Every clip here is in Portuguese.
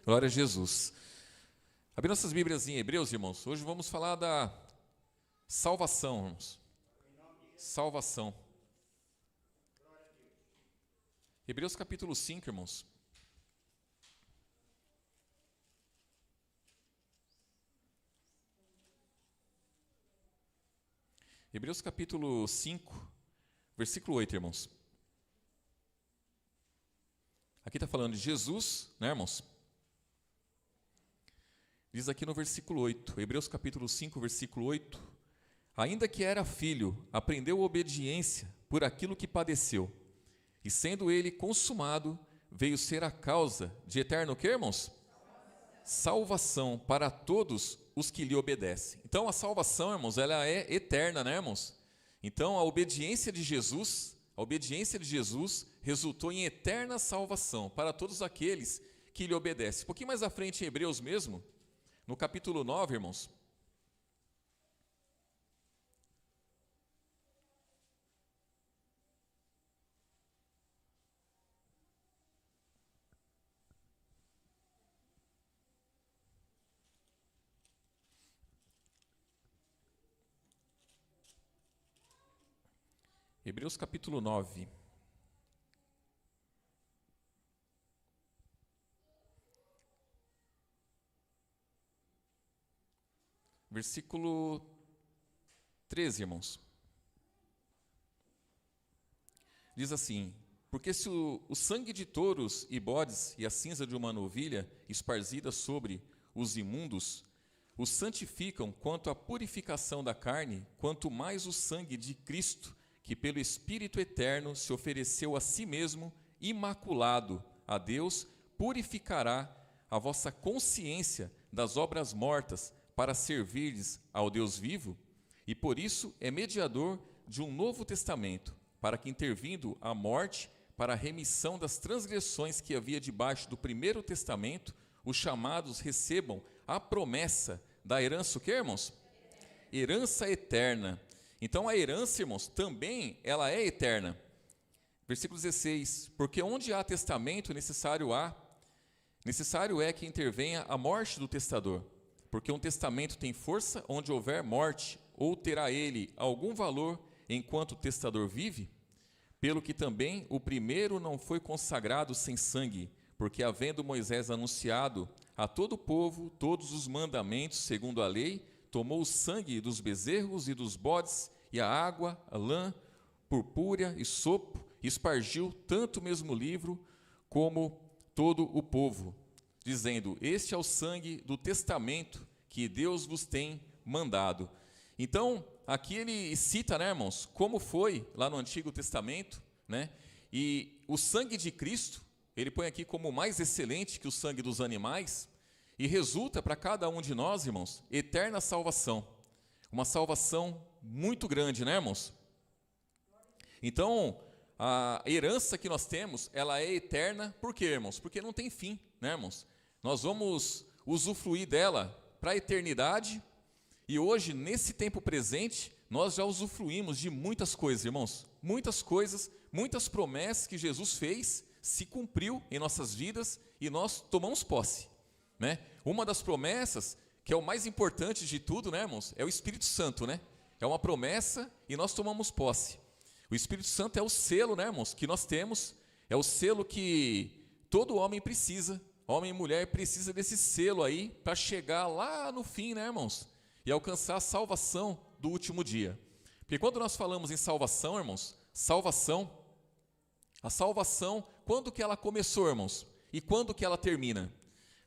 Glória a Jesus. Abrindo nossas Bíblias em Hebreus, irmãos, hoje vamos falar da salvação, irmãos. Salvação. Hebreus capítulo 5, irmãos. Hebreus capítulo 5, versículo 8, irmãos. Aqui está falando de Jesus, né, irmãos? Diz aqui no versículo 8, Hebreus capítulo 5, versículo 8: ainda que era filho, aprendeu obediência por aquilo que padeceu, e sendo ele consumado, veio ser a causa de eterno o quê, irmãos? Salvação para todos os que lhe obedecem. Então a salvação, irmãos, ela é eterna, né, irmãos? Então a obediência de Jesus resultou em eterna salvação para todos aqueles que lhe obedecem. Um pouquinho mais à frente em Hebreus mesmo, no capítulo 9, irmãos. Hebreus capítulo 9. Versículo 13, irmãos. Diz assim: porque se o sangue de touros e bodes e a cinza de uma novilha esparzida sobre os imundos os santificam quanto à purificação da carne, quanto mais o sangue de Cristo, que pelo Espírito eterno se ofereceu a si mesmo, imaculado a Deus, purificará a vossa consciência das obras mortas para servirdes ao Deus vivo, e por isso é mediador de um novo testamento, para que, intervindo a morte para a remissão das transgressões que havia debaixo do primeiro testamento, os chamados recebam a promessa da herança, o que, irmãos? Herança eterna. Então a herança, irmãos, também ela é eterna. Versículo 16: porque onde há testamento, necessário é que intervenha a morte do testador, porque um testamento tem força onde houver morte, ou terá ele algum valor enquanto o testador vive? Pelo que também o primeiro não foi consagrado sem sangue, porque havendo Moisés anunciado a todo o povo todos os mandamentos segundo a lei, tomou o sangue dos bezerros e dos bodes, e a água, a lã, purpúrea e sopo, e espargiu tanto o mesmo livro como todo o povo, dizendo: este é o sangue do testamento que Deus vos tem mandado. Então, aqui ele cita, né, irmãos, como foi lá no Antigo Testamento, né? E o sangue de Cristo, ele põe aqui como mais excelente que o sangue dos animais, e resulta para cada um de nós, irmãos, eterna salvação. Uma salvação muito grande, né, irmãos? Então, a herança que nós temos, ela é eterna. Por quê, irmãos? Porque não tem fim, né, irmãos? Nós vamos usufruir dela para a eternidade. E hoje, nesse tempo presente, nós já usufruímos de muitas coisas, irmãos. Muitas coisas, muitas promessas que Jesus fez, se cumpriu em nossas vidas e nós tomamos posse, né? Uma das promessas, que é o mais importante de tudo, né, irmãos, é o Espírito Santo, né? É uma promessa e nós tomamos posse. O Espírito Santo é o selo, né, irmãos, que nós temos, é o selo que todo homem precisa, homem e mulher precisa desse selo aí para chegar lá no fim, né, irmãos, e alcançar a salvação do último dia. Porque quando nós falamos em salvação, irmãos, a salvação, quando que ela começou, irmãos? E quando que ela termina?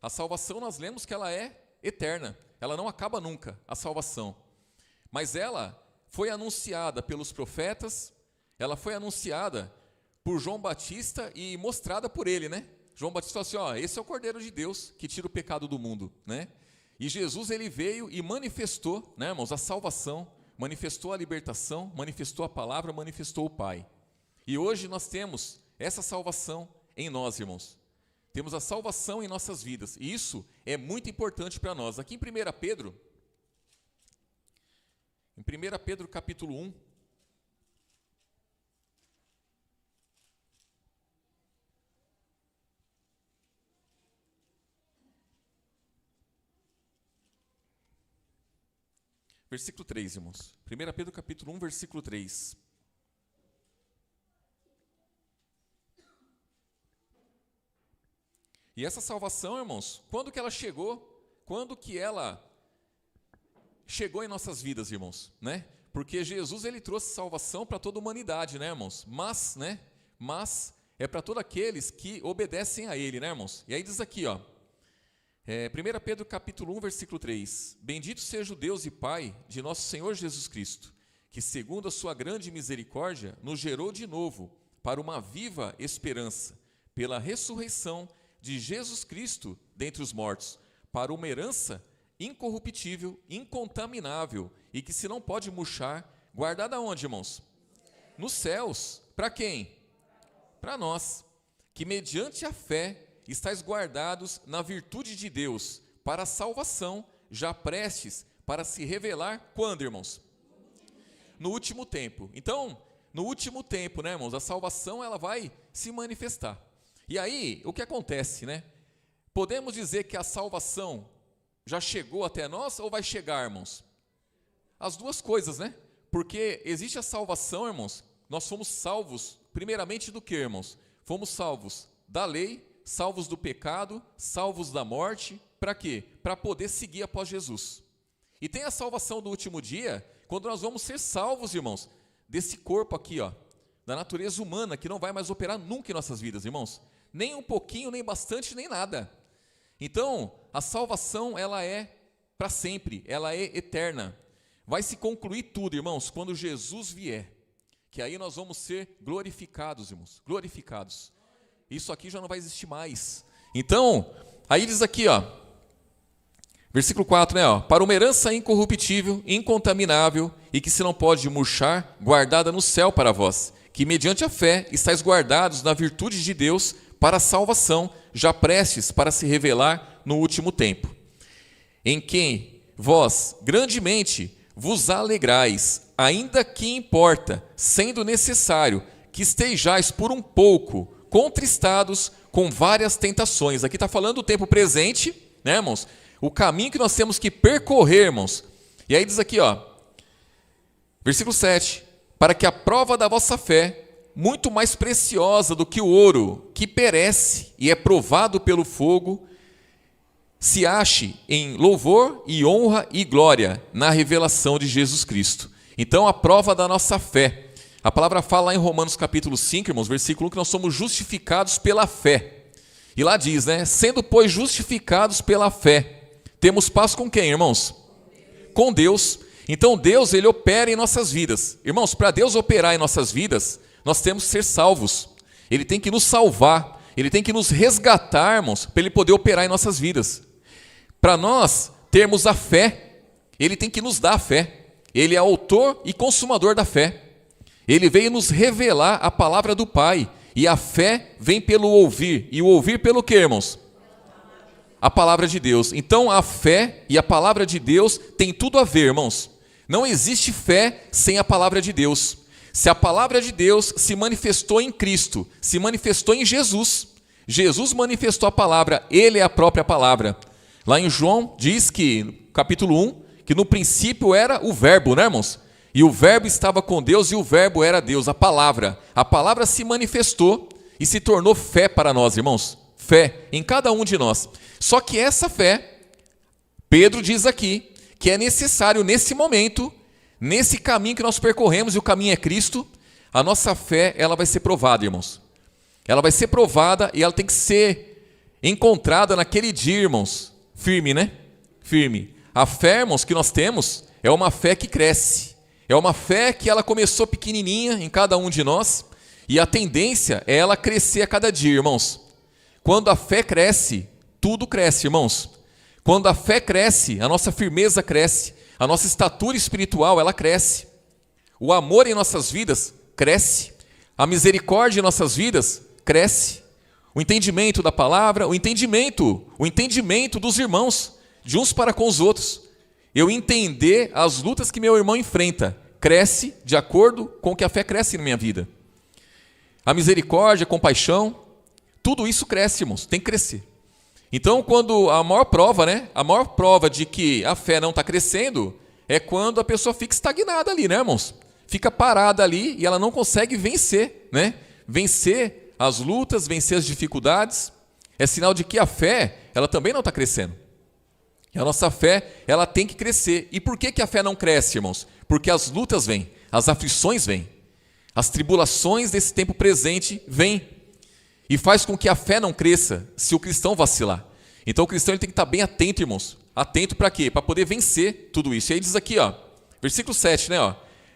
A salvação, nós lemos que ela é eterna, ela não acaba nunca, a salvação. Mas ela foi anunciada pelos profetas, ela foi anunciada por João Batista e mostrada por ele, né? João Batista falou assim: esse é o Cordeiro de Deus que tira o pecado do mundo, né? E Jesus, ele veio e manifestou, né, irmãos, a salvação, manifestou a libertação, manifestou a palavra, manifestou o Pai. E hoje nós temos essa salvação em nós, irmãos. Temos a salvação em nossas vidas. E isso é muito importante para nós. Aqui em 1 Pedro capítulo 1, Versículo 3, irmãos. 1 Pedro capítulo 1, versículo 3. E essa salvação, irmãos, quando que ela chegou? Quando que ela chegou em nossas vidas, irmãos, né? Porque Jesus, ele trouxe salvação para toda a humanidade, né, irmãos? Mas é para todos aqueles que obedecem a ele, né, irmãos? E aí diz aqui, ó, 1 Pedro capítulo 1, versículo 3. Bendito seja o Deus e Pai de nosso Senhor Jesus Cristo, que segundo a sua grande misericórdia, nos gerou de novo para uma viva esperança, pela ressurreição de Jesus Cristo dentre os mortos, para uma herança incorruptível, incontaminável, e que se não pode murchar, guardada onde, irmãos? Nos céus. Para quem? Para nós, que mediante a fé estáis guardados na virtude de Deus, para a salvação, já prestes para se revelar, quando, irmãos? No último tempo. Então, no último tempo, né, irmãos, a salvação ela vai se manifestar. E aí, o que acontece, né? Podemos dizer que a salvação já chegou até nós ou vai chegar, irmãos? As duas coisas, né? Porque existe a salvação, irmãos, nós fomos salvos, primeiramente do que, irmãos? Fomos salvos da lei, salvos do pecado, salvos da morte, para quê? Para poder seguir após Jesus. E tem a salvação do último dia, quando nós vamos ser salvos, irmãos, desse corpo aqui, ó, da natureza humana, que não vai mais operar nunca em nossas vidas, irmãos. Nem um pouquinho, nem bastante, nem nada. Então, a salvação, ela é para sempre, ela é eterna. Vai se concluir tudo, irmãos, quando Jesus vier, que aí nós vamos ser glorificados, irmãos, glorificados. Isso aqui já não vai existir mais. Então, aí diz aqui, ó, versículo 4, né, ó, para uma herança incorruptível, incontaminável, e que se não pode murchar, guardada no céu para vós, que mediante a fé estáis guardados na virtude de Deus, para a salvação, já prestes para se revelar no último tempo, em quem vós grandemente vos alegrais, ainda que importa, sendo necessário que estejais por um pouco contristados com várias tentações. Aqui está falando do tempo presente, né, irmãos? O caminho que nós temos que percorrer, irmãos. E aí diz aqui, ó, versículo 7, para que a prova da vossa fé, muito mais preciosa do que o ouro, que perece e é provado pelo fogo, se ache em louvor e honra e glória na revelação de Jesus Cristo. Então, a prova da nossa fé. A palavra fala lá em Romanos capítulo 5, irmãos, versículo 1, que nós somos justificados pela fé. E lá diz, né, sendo, pois, justificados pela fé, temos paz com quem, irmãos? Com Deus. Então, Deus, ele opera em nossas vidas. Irmãos, para Deus operar em nossas vidas, nós temos que ser salvos. Ele tem que nos salvar, ele tem que nos resgatar, irmãos, para ele poder operar em nossas vidas. Para nós termos a fé, ele tem que nos dar a fé. Ele é autor e consumador da fé. Ele veio nos revelar a palavra do Pai. E a fé vem pelo ouvir. E o ouvir pelo quê, irmãos? A palavra de Deus. Então a fé e a palavra de Deus tem tudo a ver, irmãos. Não existe fé sem a palavra de Deus. Se a palavra de Deus se manifestou em Cristo, se manifestou em Jesus, Jesus manifestou a palavra, ele é a própria palavra. Lá em João diz que, no capítulo 1, que no princípio era o verbo, né, irmãos? E o verbo estava com Deus e o verbo era Deus, a palavra. A palavra se manifestou e se tornou fé para nós, irmãos. Fé em cada um de nós. Só que essa fé, Pedro diz aqui, que é necessário nesse momento, nesse caminho que nós percorremos, e o caminho é Cristo, a nossa fé, ela vai ser provada, irmãos. Ela vai ser provada e ela tem que ser encontrada naquele dia, irmãos. Firme, né? Firme. A fé, irmãos, que nós temos é uma fé que cresce. É uma fé que ela começou pequenininha em cada um de nós e a tendência é ela crescer a cada dia, irmãos. Quando a fé cresce, tudo cresce, irmãos. Quando a fé cresce, a nossa firmeza cresce, a nossa estatura espiritual, ela cresce. O amor em nossas vidas cresce. A misericórdia em nossas vidas cresce. O entendimento da palavra, o entendimento dos irmãos, de uns para com os outros. Eu entender as lutas que meu irmão enfrenta, cresce de acordo com o que a fé cresce na minha vida. A misericórdia, a compaixão, tudo isso cresce, irmãos, tem que crescer. Então, quando a maior prova, né, a maior prova de que a fé não está crescendo, é quando a pessoa fica estagnada ali, né, irmãos? Fica parada ali e ela não consegue vencer, né? Vencer as lutas, vencer as dificuldades. É sinal de que a fé, ela também não está crescendo. E a nossa fé, ela tem que crescer. E por que a fé não cresce, irmãos? Porque as lutas vêm, as aflições vêm, as tribulações desse tempo presente vêm. E faz com que a fé não cresça se o cristão vacilar. Então o cristão ele tem que estar bem atento, irmãos. Atento para quê? Para poder vencer tudo isso. E aí diz aqui, ó, versículo 7, né? Ó,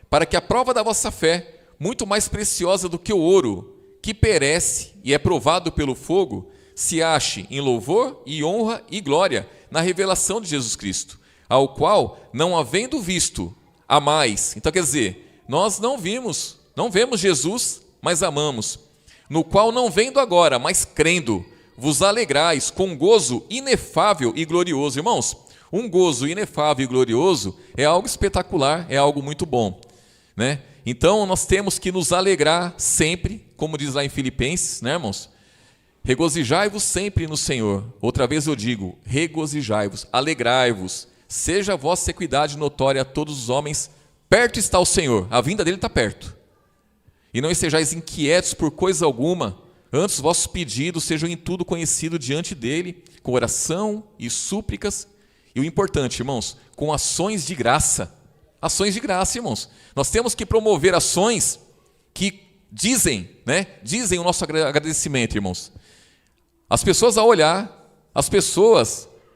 para que a prova da vossa fé, muito mais preciosa do que o ouro, que perece e é provado pelo fogo, se ache em louvor e honra e glória na revelação de Jesus Cristo, ao qual, não havendo visto, amais. Então quer dizer, nós não vemos, não vemos Jesus, mas amamos. No qual não vendo agora, mas crendo, vos alegrais com gozo inefável e glorioso. Irmãos, um gozo inefável e glorioso é algo espetacular, é algo muito bom, né? Então nós temos que nos alegrar sempre, como diz lá em Filipenses, né, irmãos? Regozijai-vos sempre no Senhor. Outra vez eu digo, regozijai-vos, alegrai-vos, seja a vossa equidade notória a todos os homens, perto está o Senhor, a vinda dele está perto. E não estejais inquietos por coisa alguma, antes vossos pedidos sejam em tudo conhecidos diante dele, com oração e súplicas, e o importante, irmãos, com ações de graça. Ações de graça, irmãos. Nós temos que promover ações que dizem, né? Dizem o nosso agradecimento, irmãos. As pessoas a olhar,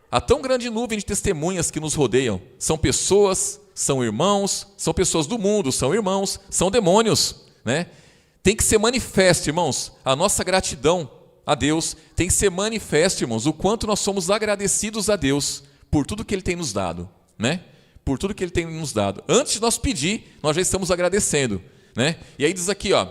a tão grande nuvem de testemunhas que nos rodeiam, são pessoas, são irmãos, são pessoas do mundo, são irmãos, são demônios, né? Tem que ser manifesto, irmãos, a nossa gratidão a Deus, tem que ser manifesto, irmãos, o quanto nós somos agradecidos a Deus por tudo que Ele tem nos dado, né? Por tudo que Ele tem nos dado. Antes de nós pedir, nós já estamos agradecendo, né? E aí diz aqui, ó,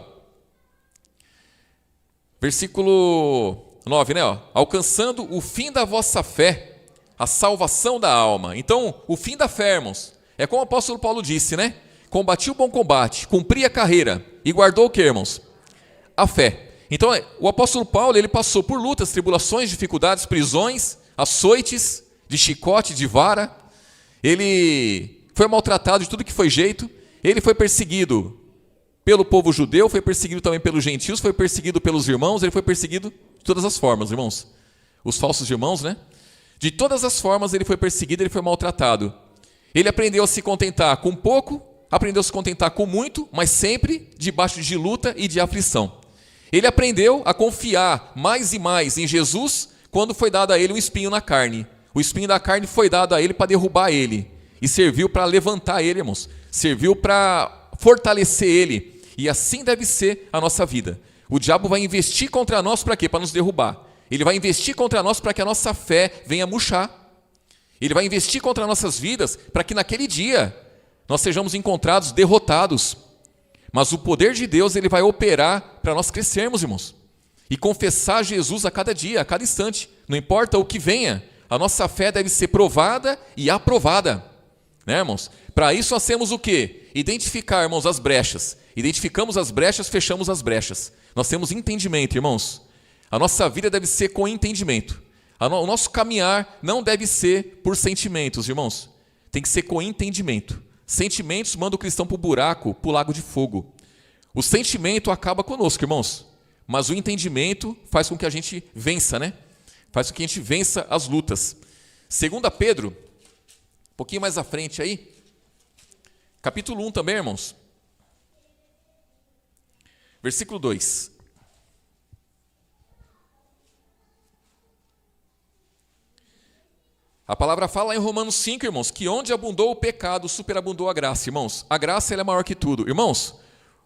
versículo 9, né? Ó, alcançando o fim da vossa fé, a salvação da alma. Então, o fim da fé, irmãos, é como o apóstolo Paulo disse, né? Combati o bom combate, cumpri a carreira e guardou o que, irmãos? A fé. Então, o apóstolo Paulo, ele passou por lutas, tribulações, dificuldades, prisões, açoites, de chicote, de vara. Ele foi maltratado de tudo que foi jeito. Ele foi perseguido pelo povo judeu, foi perseguido também pelos gentios, foi perseguido pelos irmãos, ele foi perseguido de todas as formas, irmãos. Os falsos irmãos, né? De todas as formas ele foi perseguido, ele foi maltratado. Ele aprendeu a se contentar com pouco, aprendeu a se contentar com muito, mas sempre debaixo de luta e de aflição. Ele aprendeu a confiar mais e mais em Jesus quando foi dado a ele um espinho na carne. O espinho da carne foi dado a ele para derrubar ele. E serviu para levantar ele, irmãos. Serviu para fortalecer ele. E assim deve ser a nossa vida. O diabo vai investir contra nós para quê? Para nos derrubar. Ele vai investir contra nós para que a nossa fé venha murchar. Ele vai investir contra nossas vidas para que naquele dia nós sejamos encontrados derrotados. Mas o poder de Deus ele vai operar para nós crescermos, irmãos. E confessar Jesus a cada dia, a cada instante. Não importa o que venha, a nossa fé deve ser provada e aprovada. Né, irmãos? Para isso nós temos o quê? Identificar, irmãos, as brechas. Identificamos as brechas, fechamos as brechas. Nós temos entendimento, irmãos. A nossa vida deve ser com entendimento. O nosso caminhar não deve ser por sentimentos, irmãos. Tem que ser com entendimento. Sentimentos mandam o cristão para o buraco, para o lago de fogo. O sentimento acaba conosco, irmãos. Mas o entendimento faz com que a gente vença, né? Faz com que a gente vença as lutas. 2 Pedro, um pouquinho mais à frente aí. Capítulo 1 também, irmãos. Versículo 2. A palavra fala em Romanos 5, irmãos, que onde abundou o pecado, superabundou a graça, irmãos. A graça ela é maior que tudo. Irmãos,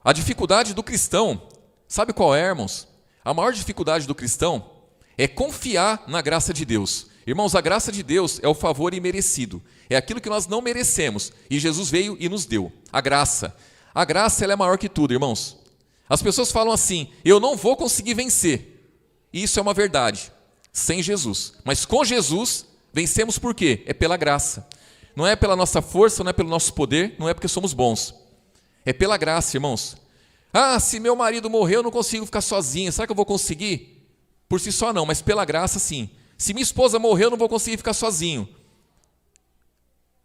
a dificuldade do cristão, sabe qual é, irmãos? A maior dificuldade do cristão é confiar na graça de Deus. Irmãos, a graça de Deus é o favor imerecido. É aquilo que nós não merecemos. E Jesus veio e nos deu. A graça. A graça ela é maior que tudo, irmãos. As pessoas falam assim, eu não vou conseguir vencer. E isso é uma verdade. Sem Jesus. Mas com Jesus, vencemos por quê? É pela graça. Não é pela nossa força, não é pelo nosso poder, não é porque somos bons. É pela graça, irmãos. Ah, se meu marido morrer, eu não consigo ficar sozinho. Será que eu vou conseguir? Por si só não, mas pela graça sim. Se minha esposa morrer, eu não vou conseguir ficar sozinho.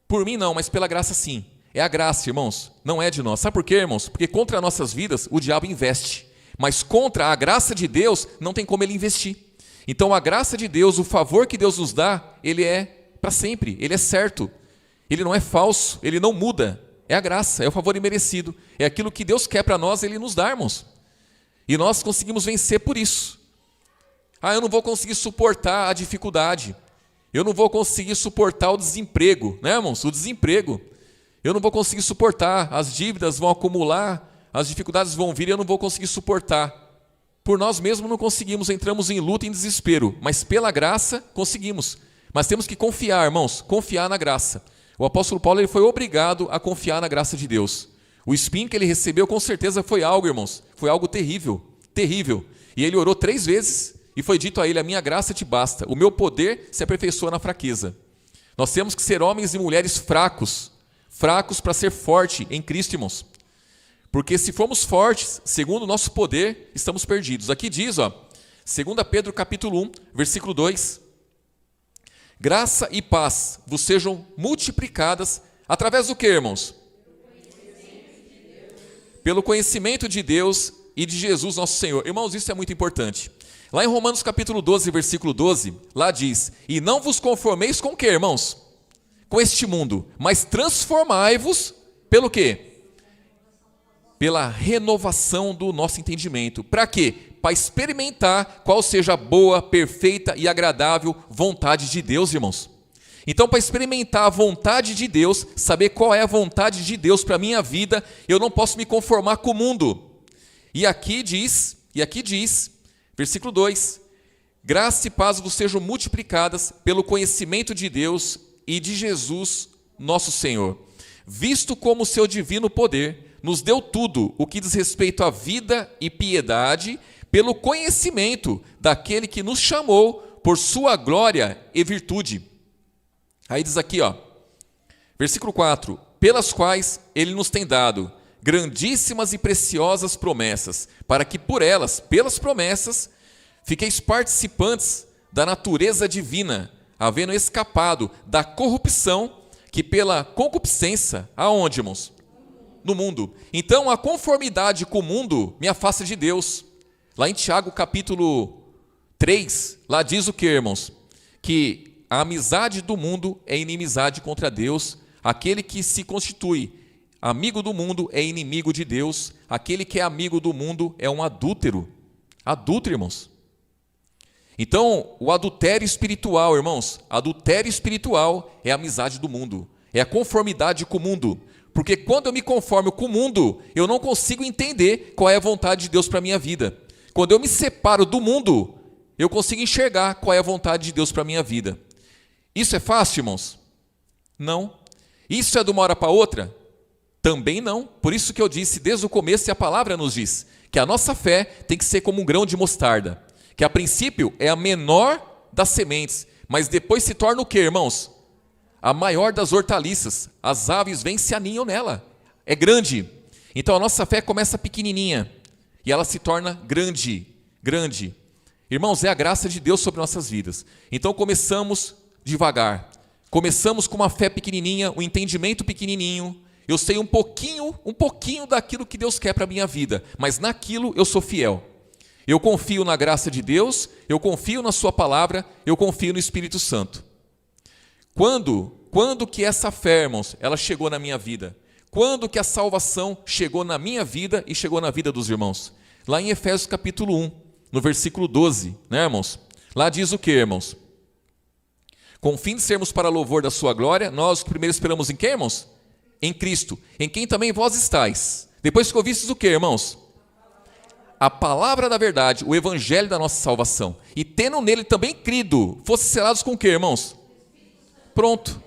Por mim não, mas pela graça sim. É a graça, irmãos, não é de nós. Sabe por quê, irmãos? Porque contra nossas vidas o diabo investe, mas contra a graça de Deus não tem como ele investir. Então a graça de Deus, o favor que Deus nos dá, ele é para sempre, ele é certo. Ele não é falso, ele não muda. É a graça, é o favor imerecido. É aquilo que Deus quer para nós, ele nos dá, irmãos. E nós conseguimos vencer por isso. Eu não vou conseguir suportar a dificuldade. Eu não vou conseguir suportar o desemprego, né, irmãos? O desemprego. Eu não vou conseguir suportar, as dívidas vão acumular, as dificuldades vão vir e eu não vou conseguir suportar. Por nós mesmos não conseguimos, entramos em luta e em desespero, mas pela graça conseguimos. Mas temos que confiar, irmãos, confiar na graça. O apóstolo Paulo ele foi obrigado a confiar na graça de Deus. O espinho que ele recebeu com certeza foi algo, irmãos, foi algo terrível, terrível. E ele orou 3 vezes e foi dito a ele, a minha graça te basta, o meu poder se aperfeiçoa na fraqueza. Nós temos que ser homens e mulheres fracos para ser forte em Cristo, irmãos. Porque se formos fortes, segundo o nosso poder, estamos perdidos. Aqui diz, 2 Pedro capítulo 1, versículo 2, graça e paz vos sejam multiplicadas, através do que, irmãos? Pelo conhecimento de Deus e de Jesus nosso Senhor. Irmãos, isso é muito importante. Lá em Romanos capítulo 12, versículo 12, lá diz, e não vos conformeis com o que, irmãos? Com este mundo, mas transformai-vos pelo quê? Pela renovação do nosso entendimento. Para quê? Para experimentar qual seja a boa, perfeita e agradável vontade de Deus, irmãos. Então, para experimentar a vontade de Deus, saber qual é a vontade de Deus para a minha vida, eu não posso me conformar com o mundo. E aqui diz, versículo 2, graça e paz vos sejam multiplicadas pelo conhecimento de Deus e de Jesus, nosso Senhor, visto como o seu divino poder nos deu tudo o que diz respeito à vida e piedade, pelo conhecimento daquele que nos chamou por sua glória e virtude. Aí diz aqui, versículo 4, pelas quais ele nos tem dado grandíssimas e preciosas promessas, para que por elas, pelas promessas, fiqueis participantes da natureza divina, havendo escapado da corrupção que pela concupiscência, aonde, irmãos? No mundo. Então, a conformidade com o mundo me afasta de Deus. Lá em Tiago, capítulo 3, lá diz o que, irmãos? Que a amizade do mundo é inimizade contra Deus. Aquele que se constitui amigo do mundo é inimigo de Deus. Aquele que é amigo do mundo é um adúltero. Adúltero, irmãos. Então, o adultério espiritual, irmãos, adultério espiritual é a amizade do mundo. É a conformidade com o mundo. Porque quando eu me conformo com o mundo, eu não consigo entender qual é a vontade de Deus para a minha vida. Quando eu me separo do mundo, eu consigo enxergar qual é a vontade de Deus para a minha vida. Isso é fácil, irmãos? Não. Isso é de uma hora para outra? Também não. Por isso que eu disse desde o começo, e a palavra nos diz, que a nossa fé tem que ser como um grão de mostarda, que a princípio é a menor das sementes, mas depois se torna o quê, irmãos? A maior das hortaliças, as aves vêm e se aninham nela, é grande. Então a nossa fé começa pequenininha e ela se torna grande, grande. Irmãos, é a graça de Deus sobre nossas vidas. Então começamos devagar, começamos com uma fé pequenininha, um entendimento pequenininho. Eu sei um pouquinho daquilo que Deus quer para a minha vida, mas naquilo eu sou fiel. Eu confio na graça de Deus, eu confio na sua palavra, eu confio no Espírito Santo. Quando que essa fé, irmãos, ela chegou na minha vida? Quando que a salvação chegou na minha vida e chegou na vida dos irmãos? Lá em Efésios capítulo 1, no versículo 12, né, irmãos? Lá diz o que, irmãos? Com o fim de sermos para louvor da sua glória, nós primeiro esperamos em quem, irmãos? Em Cristo, em quem também vós estáis. Depois que ouvistes o que, irmãos? A palavra da verdade, o evangelho da nossa salvação. E tendo nele também crido, fossem selados com o que, irmãos? Pronto,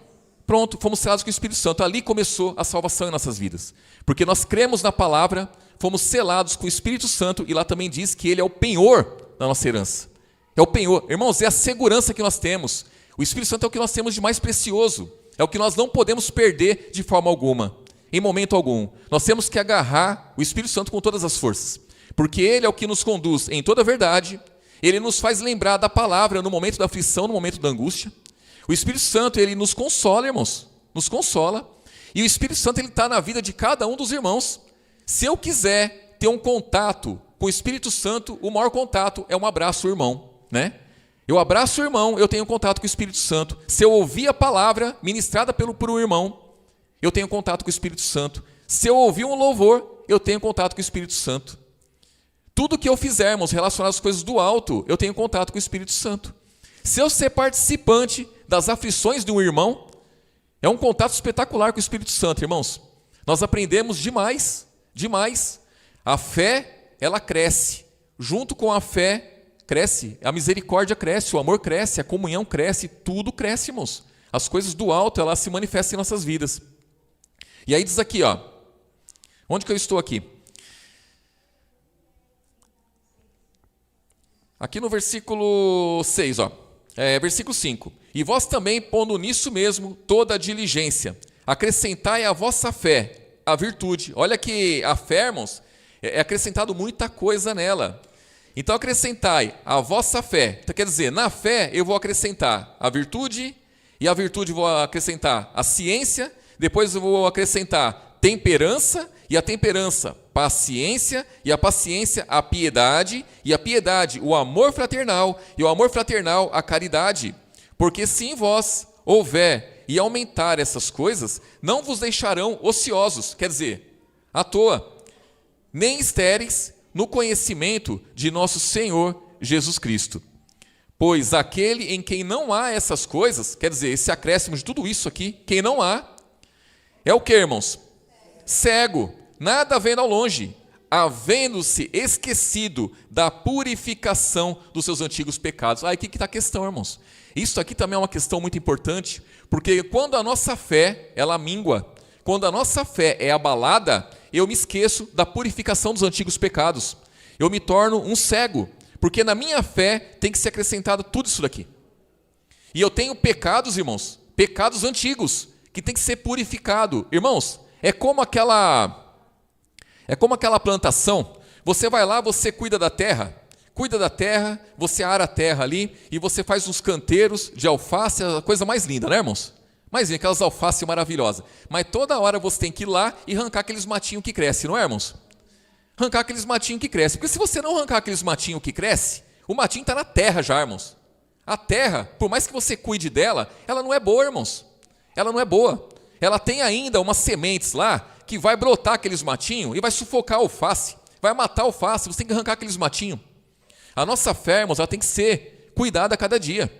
fomos selados com o Espírito Santo. Ali começou a salvação em nossas vidas. Porque nós cremos na palavra, fomos selados com o Espírito Santo, e lá também diz que ele é o penhor da nossa herança. É o penhor. Irmãos, é a segurança que nós temos. O Espírito Santo é o que nós temos de mais precioso. É o que nós não podemos perder de forma alguma, em momento algum. Nós temos que agarrar o Espírito Santo com todas as forças. Porque ele é o que nos conduz em toda a verdade. Ele nos faz lembrar da palavra no momento da aflição, no momento da angústia. O Espírito Santo, ele nos consola, irmãos, nos consola. E o Espírito Santo está na vida de cada um dos irmãos. Se eu quiser ter um contato com o Espírito Santo, o maior contato é um abraço ao irmão, né? Eu abraço o irmão, eu tenho contato com o Espírito Santo. Se eu ouvir a palavra ministrada por um irmão, eu tenho contato com o Espírito Santo. Se eu ouvir um louvor, eu tenho contato com o Espírito Santo. Tudo que eu fizermos relacionado às coisas do alto, eu tenho contato com o Espírito Santo. Se eu ser participante das aflições de um irmão, é um contato espetacular com o Espírito Santo, irmãos. Nós aprendemos demais, demais. A fé, ela cresce. Junto com a fé, cresce. A misericórdia cresce, o amor cresce, a comunhão cresce, tudo cresce, irmãos. As coisas do alto, elas se manifestam em nossas vidas. E aí diz aqui, ó. Onde que eu estou aqui? Aqui no versículo 6, ó. Versículo 5. E vós também, pondo nisso mesmo toda a diligência, acrescentai à vossa fé a virtude. Olha que a fé, irmãos, é acrescentado muita coisa nela. Então acrescentai a vossa fé. Então, quer dizer, na fé eu vou acrescentar a virtude, e a virtude vou acrescentar a ciência, depois eu vou acrescentar temperança, e a temperança paciência, e a paciência a piedade, e a piedade o amor fraternal, e o amor fraternal a caridade. Porque se em vós houver e aumentar essas coisas, não vos deixarão ociosos, quer dizer, à toa, nem estéreis no conhecimento de nosso Senhor Jesus Cristo. Pois aquele em quem não há essas coisas, quer dizer, esse acréscimo de tudo isso aqui, quem não há, é o que, irmãos? Cego, nada vendo ao longe, havendo-se esquecido da purificação dos seus antigos pecados. Aí aqui que está a questão, irmãos. Isso aqui também é uma questão muito importante, porque quando a nossa fé, ela mingua, quando a nossa fé é abalada, eu me esqueço da purificação dos antigos pecados. Eu me torno um cego, porque na minha fé tem que ser acrescentado tudo isso daqui. E eu tenho pecados, irmãos, pecados antigos, que tem que ser purificado. Irmãos, é como aquela plantação. Você vai lá, você cuida da terra, você ara a terra ali, e você faz uns canteiros de alface, a coisa mais linda, né, irmãos? Mas aquelas alfaces maravilhosas. Mas toda hora você tem que ir lá e arrancar aqueles matinhos que crescem, não é, irmãos? Arrancar aqueles matinhos que crescem. Porque se você não arrancar aqueles matinhos que crescem, o matinho está na terra já, irmãos. A terra, por mais que você cuide dela, ela não é boa, irmãos. Ela não é boa. Ela tem ainda umas sementes lá que vai brotar aqueles matinhos e vai sufocar a alface. Vai matar a alface, você tem que arrancar aqueles matinhos. A nossa fé, irmãos, ela tem que ser cuidada a cada dia.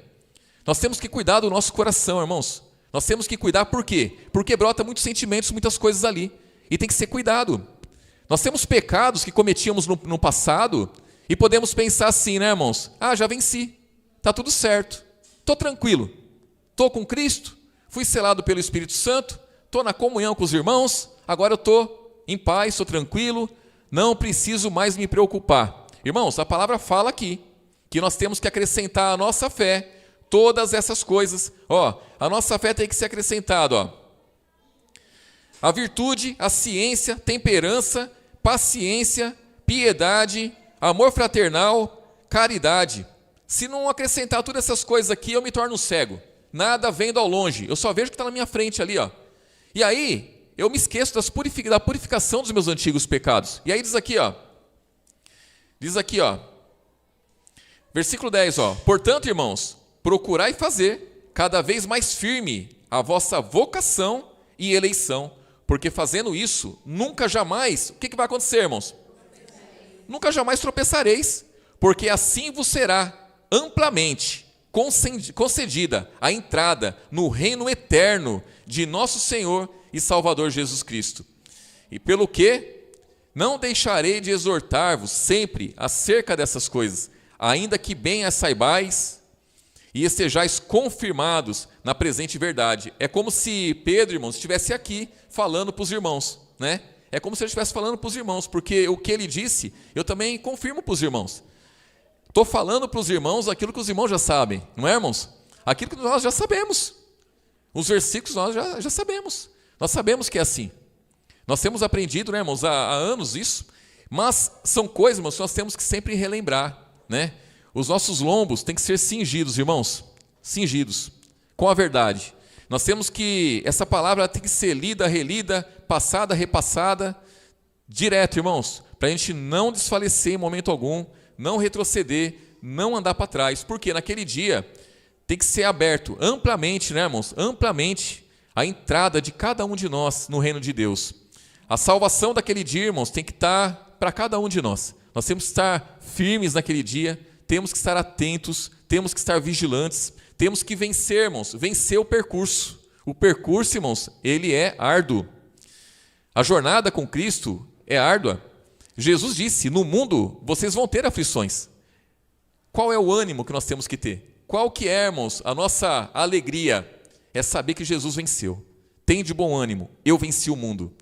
Nós temos que cuidar do nosso coração, irmãos. Nós temos que cuidar por quê? Porque brota muitos sentimentos, muitas coisas ali. E tem que ser cuidado. Nós temos pecados que cometíamos no passado e podemos pensar assim, né, irmãos? Ah, já venci. Está tudo certo. Estou tranquilo. Estou com Cristo. Fui selado pelo Espírito Santo. Estou na comunhão com os irmãos. Agora eu estou em paz, estou tranquilo. Não preciso mais me preocupar. Irmãos, a palavra fala aqui que nós temos que acrescentar à nossa fé todas essas coisas. A nossa fé tem que ser acrescentada. A virtude, a ciência, temperança, paciência, piedade, amor fraternal, caridade. Se não acrescentar todas essas coisas aqui, eu me torno cego. Nada vendo ao longe. Eu só vejo o que está na minha frente ali. E aí, eu me esqueço da purificação dos meus antigos pecados. E aí diz aqui, versículo 10, portanto, irmãos, procurai fazer cada vez mais firme a vossa vocação e eleição, porque fazendo isso, nunca jamais, o que vai acontecer, irmãos? Nunca jamais tropeçareis, porque assim vos será amplamente concedida a entrada no reino eterno de nosso Senhor e Salvador Jesus Cristo. E pelo que não deixarei de exortar-vos sempre acerca dessas coisas, ainda que bem as saibais e estejais confirmados na presente verdade. É como se Pedro, irmãos, estivesse aqui falando para os irmãos, né? É como se ele estivesse falando para os irmãos, porque o que ele disse, eu também confirmo para os irmãos. Estou falando para os irmãos aquilo que os irmãos já sabem, não é, irmãos? Aquilo que nós já sabemos. Os versículos nós já sabemos. Nós sabemos que é assim. Nós temos aprendido, né, irmãos, há anos isso, mas são coisas, irmãos, que nós temos que sempre relembrar, né? Os nossos lombos têm que ser cingidos, irmãos, cingidos, com a verdade. Nós temos que, essa palavra tem que ser lida, relida, passada, repassada, direto, irmãos, para a gente não desfalecer em momento algum, não retroceder, não andar para trás, porque naquele dia tem que ser aberto amplamente, né, irmãos? Amplamente a entrada de cada um de nós no reino de Deus. A salvação daquele dia, irmãos, tem que estar para cada um de nós. Nós temos que estar firmes naquele dia, temos que estar atentos, temos que estar vigilantes, temos que vencer, irmãos, vencer o percurso. O percurso, irmãos, ele é árduo. A jornada com Cristo é árdua. Jesus disse, no mundo vocês vão ter aflições. Qual é o ânimo que nós temos que ter? Qual que é, irmãos, a nossa alegria? É saber que Jesus venceu. Tem de bom ânimo, eu venci o mundo.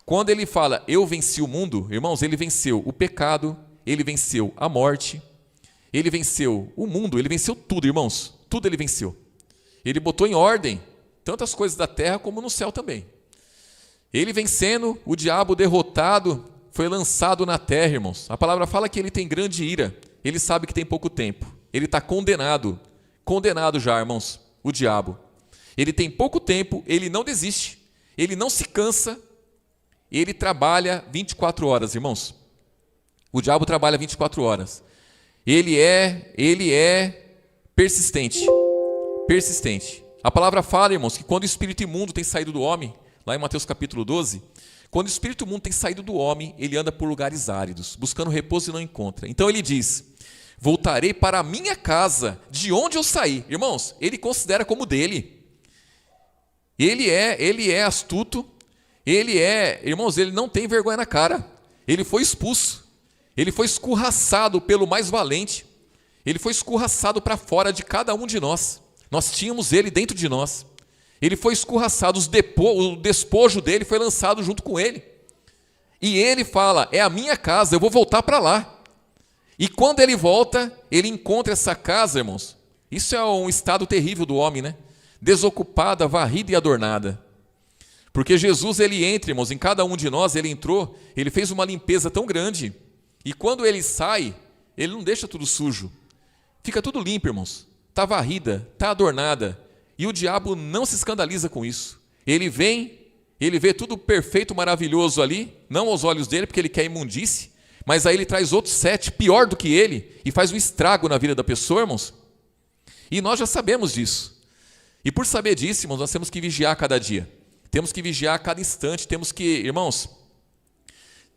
Quando ele fala, eu venci o mundo, irmãos, ele venceu o pecado, ele venceu a morte, ele venceu o mundo, ele venceu tudo, irmãos. Tudo ele venceu. Ele botou em ordem tanto as coisas da terra como no céu também. Ele vencendo, o diabo derrotado, foi lançado na terra, irmãos. A palavra fala que ele tem grande ira. Ele sabe que tem pouco tempo. Ele está condenado. Condenado já, irmãos, o diabo. Ele tem pouco tempo, ele não desiste. Ele não se cansa. Ele trabalha 24 horas, irmãos. O diabo trabalha 24 horas. Ele é persistente. Persistente. A palavra fala, irmãos, que quando o espírito imundo tem saído do homem, lá em Mateus capítulo 12, quando o espírito imundo tem saído do homem, ele anda por lugares áridos, buscando repouso e não encontra. Então ele diz, voltarei para a minha casa, de onde eu saí. Irmãos, ele considera como dele. Ele é astuto, irmãos, ele não tem vergonha na cara. Ele foi expulso, ele foi escorraçado pelo mais valente, ele foi escorraçado para fora de cada um de nós. Nós tínhamos ele dentro de nós. Ele foi escorraçado, o despojo dele foi lançado junto com ele. E ele fala, é a minha casa, eu vou voltar para lá. E quando ele volta, ele encontra essa casa, irmãos. Isso é um estado terrível do homem, né? Desocupada, varrida e adornada. Porque Jesus, ele entra, irmãos, em cada um de nós, ele entrou, ele fez uma limpeza tão grande. E quando ele sai, ele não deixa tudo sujo. Fica tudo limpo, irmãos. Está varrida, está adornada. E o diabo não se escandaliza com isso. Ele vem, ele vê tudo perfeito, maravilhoso ali, não aos olhos dele, porque ele quer imundície, mas aí ele traz outros 7, pior do que ele, e faz um estrago na vida da pessoa, irmãos. E nós já sabemos disso. E por saber disso, irmãos, nós temos que vigiar cada dia. Temos que vigiar a cada instante, temos que, irmãos,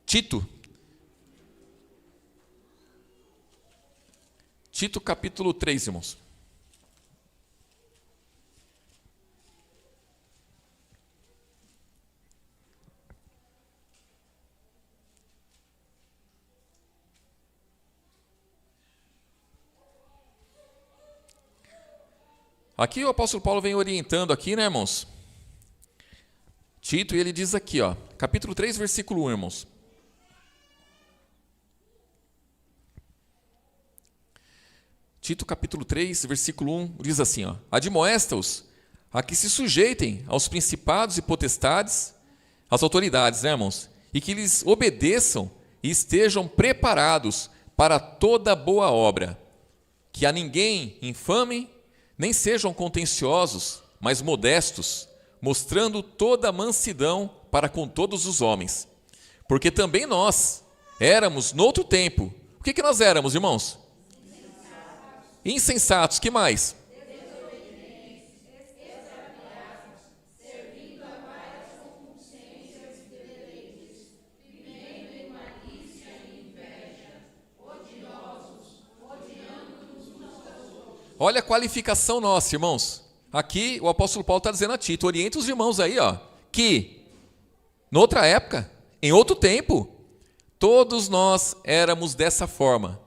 Tito capítulo 3, irmãos. Aqui o apóstolo Paulo vem orientando aqui, né, irmãos? Tito, e ele diz aqui, ó, capítulo 3, versículo 1, irmãos. Tito, capítulo 3, versículo 1, diz assim, ó, admoesta-os a que se sujeitem aos principados e potestades, às autoridades, né, irmãos? E que lhes obedeçam e estejam preparados para toda boa obra. Que a ninguém infamem, nem sejam contenciosos, mas modestos, mostrando toda a mansidão para com todos os homens. Porque também nós éramos, noutro tempo, o que nós éramos, irmãos? Insensatos, que mais? Olha a qualificação nossa, irmãos. Aqui o apóstolo Paulo está dizendo a Tito, orienta os irmãos aí, ó, que, noutra época, em outro tempo, todos nós éramos dessa forma.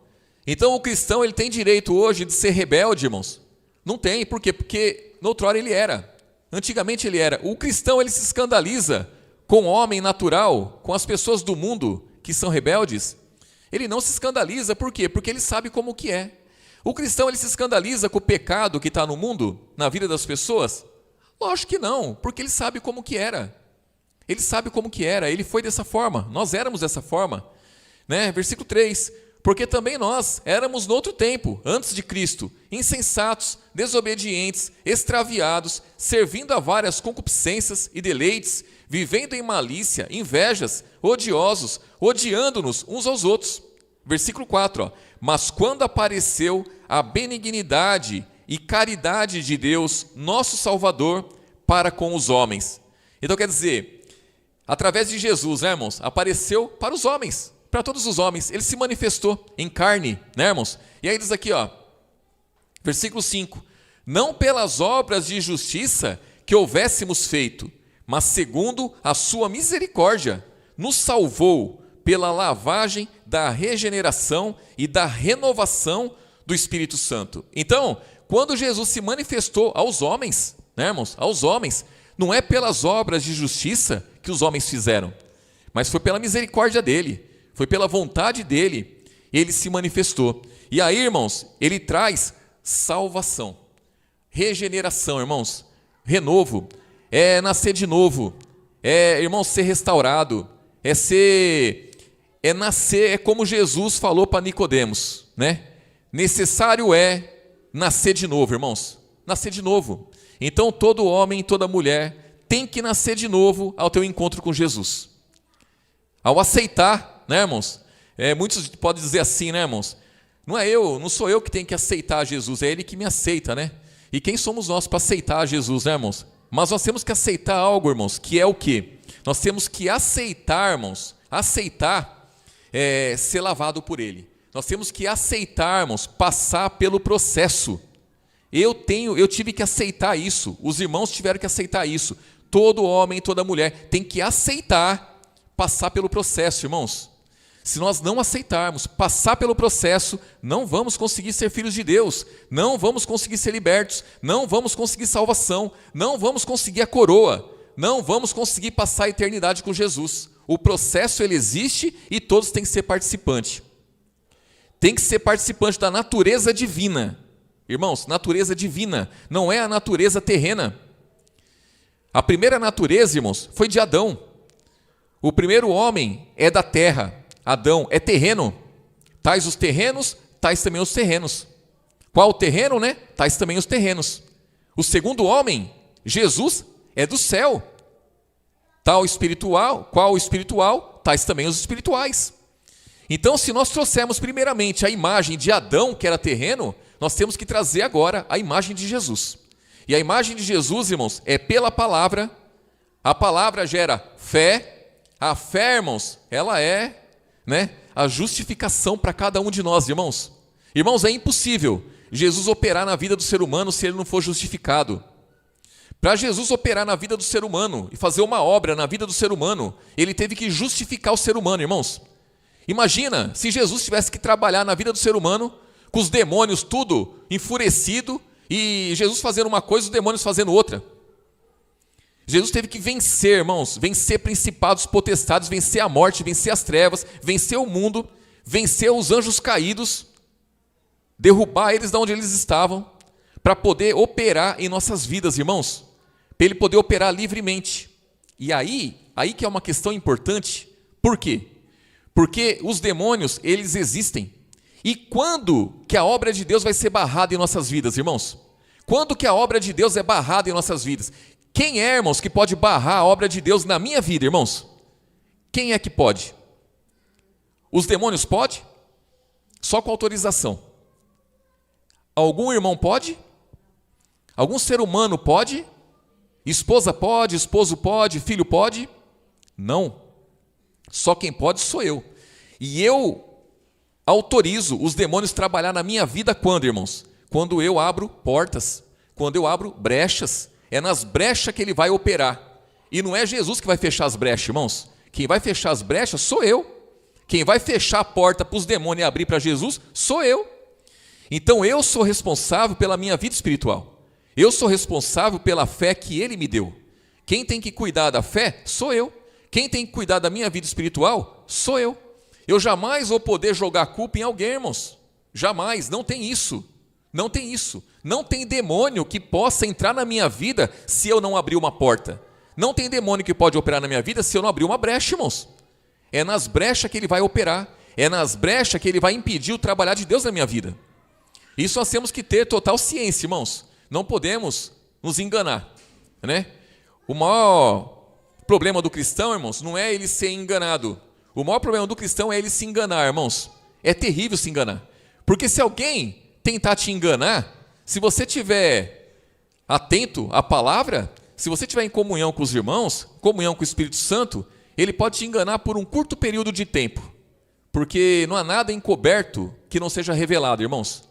Então o cristão ele tem direito hoje de ser rebelde, irmãos? Não tem, por quê? Porque noutrora ele era, antigamente ele era. O cristão ele se escandaliza com o homem natural, com as pessoas do mundo que são rebeldes. Ele não se escandaliza, por quê? Porque ele sabe como que é. O cristão ele se escandaliza com o pecado que está no mundo, na vida das pessoas? Lógico que não, porque ele sabe como que era. Ele sabe como que era, ele foi dessa forma, nós éramos dessa forma. Né? Versículo 3, porque também nós éramos no outro tempo, antes de Cristo, insensatos, desobedientes, extraviados, servindo a várias concupiscências e deleites, vivendo em malícia, invejas, odiosos, odiando-nos uns aos outros. Versículo 4, ó. Mas quando apareceu a benignidade e caridade de Deus, nosso Salvador, para com os homens. Então quer dizer, através de Jesus, né, irmãos, apareceu para os homens, para todos os homens. Ele se manifestou em carne, né, irmãos? E aí diz aqui, ó, versículo 5, não pelas obras de justiça que houvéssemos feito, mas segundo a sua misericórdia, nos salvou pela lavagem da regeneração e da renovação do Espírito Santo. Então, quando Jesus se manifestou aos homens, né, irmãos, aos homens, não é pelas obras de justiça que os homens fizeram, mas foi pela misericórdia dele, foi pela vontade dele, ele se manifestou. E aí, irmãos, ele traz salvação, regeneração, irmãos, renovo, é nascer de novo, é, irmãos, ser restaurado, é nascer, é como Jesus falou para Nicodemos, né? Necessário é nascer de novo, irmãos, nascer de novo. Então todo homem, toda mulher tem que nascer de novo ao teu encontro com Jesus. Ao aceitar, né, irmãos? Muitos podem dizer assim, né, irmãos? Não sou eu que tenho que aceitar Jesus, é Ele que me aceita, né? E quem somos nós para aceitar Jesus, né, irmãos? Mas nós temos que aceitar algo, irmãos, que é o quê? Nós temos que aceitar, irmãos, ser lavado por Ele. Nós temos que aceitar, irmãos, passar pelo processo. Eu tive que aceitar isso, os irmãos tiveram que aceitar isso. Todo homem, toda mulher tem que aceitar passar pelo processo, irmãos. Se nós não aceitarmos passar pelo processo, não vamos conseguir ser filhos de Deus, não vamos conseguir ser libertos, não vamos conseguir salvação, não vamos conseguir a coroa, não vamos conseguir passar a eternidade com Jesus. O processo, ele existe e todos têm que ser participantes. Tem que ser participante da natureza divina. Irmãos, natureza divina, não é a natureza terrena. A primeira natureza, irmãos, foi de Adão. O primeiro homem é da terra. Adão é terreno. Tais os terrenos, tais também os terrenos. Qual o terreno, né? Tais também os terrenos. O segundo homem, Jesus, é do céu. Tal espiritual, qual o espiritual, tais também os espirituais. Então, se nós trouxermos primeiramente a imagem de Adão, que era terreno, nós temos que trazer agora a imagem de Jesus. E a imagem de Jesus, irmãos, é pela palavra. A palavra gera fé. A fé, irmãos, ela é, né, a justificação para cada um de nós, irmãos. Irmãos, é impossível Jesus operar na vida do ser humano se ele não for justificado. Para Jesus operar na vida do ser humano e fazer uma obra na vida do ser humano, ele teve que justificar o ser humano, irmãos. Imagina se Jesus tivesse que trabalhar na vida do ser humano, com os demônios tudo enfurecido, e Jesus fazendo uma coisa, os demônios fazendo outra. Jesus teve que vencer, irmãos, vencer principados, potestades, vencer a morte, vencer as trevas, vencer o mundo, vencer os anjos caídos, derrubar eles de onde eles estavam, para poder operar em nossas vidas, irmãos, para ele poder operar livremente. E aí que é uma questão importante. Por quê? Porque os demônios, eles existem. E quando que a obra de Deus vai ser barrada em nossas vidas, irmãos? Quando que a obra de Deus é barrada em nossas vidas? Quem é, irmãos, que pode barrar a obra de Deus na minha vida, irmãos? Quem é que pode? Os demônios podem? Só com autorização. Algum irmão pode? Algum ser humano pode? Esposa pode, esposo pode, filho pode? Não. Só quem pode sou eu. E eu autorizo os demônios trabalhar na minha vida quando, irmãos? Quando eu abro portas, quando eu abro brechas. É nas brechas que ele vai operar. E não é Jesus que vai fechar as brechas, irmãos. Quem vai fechar as brechas sou eu. Quem vai fechar a porta para os demônios e abrir para Jesus sou eu. Então eu sou responsável pela minha vida espiritual. Eu sou responsável pela fé que Ele me deu. Quem tem que cuidar da fé sou eu. Quem tem que cuidar da minha vida espiritual sou eu. Eu jamais vou poder jogar a culpa em alguém, irmãos. Jamais, não tem isso. Não tem isso. Não tem demônio que possa entrar na minha vida se eu não abrir uma porta. Não tem demônio que pode operar na minha vida se eu não abrir uma brecha, irmãos. É nas brechas que ele vai operar. é nas brechas que ele vai impedir o trabalhar de Deus na minha vida. Isso nós temos que ter total ciência, irmãos. Não podemos nos enganar, né? O maior problema do cristão, irmãos, não é ele ser enganado. O maior problema do cristão é ele se enganar, irmãos. É terrível se enganar. Porque se alguém tentar te enganar, se você estiver atento à palavra, se você estiver em comunhão com os irmãos, comunhão com o Espírito Santo, ele pode te enganar por um curto período de tempo. Porque não há nada encoberto que não seja revelado, irmãos.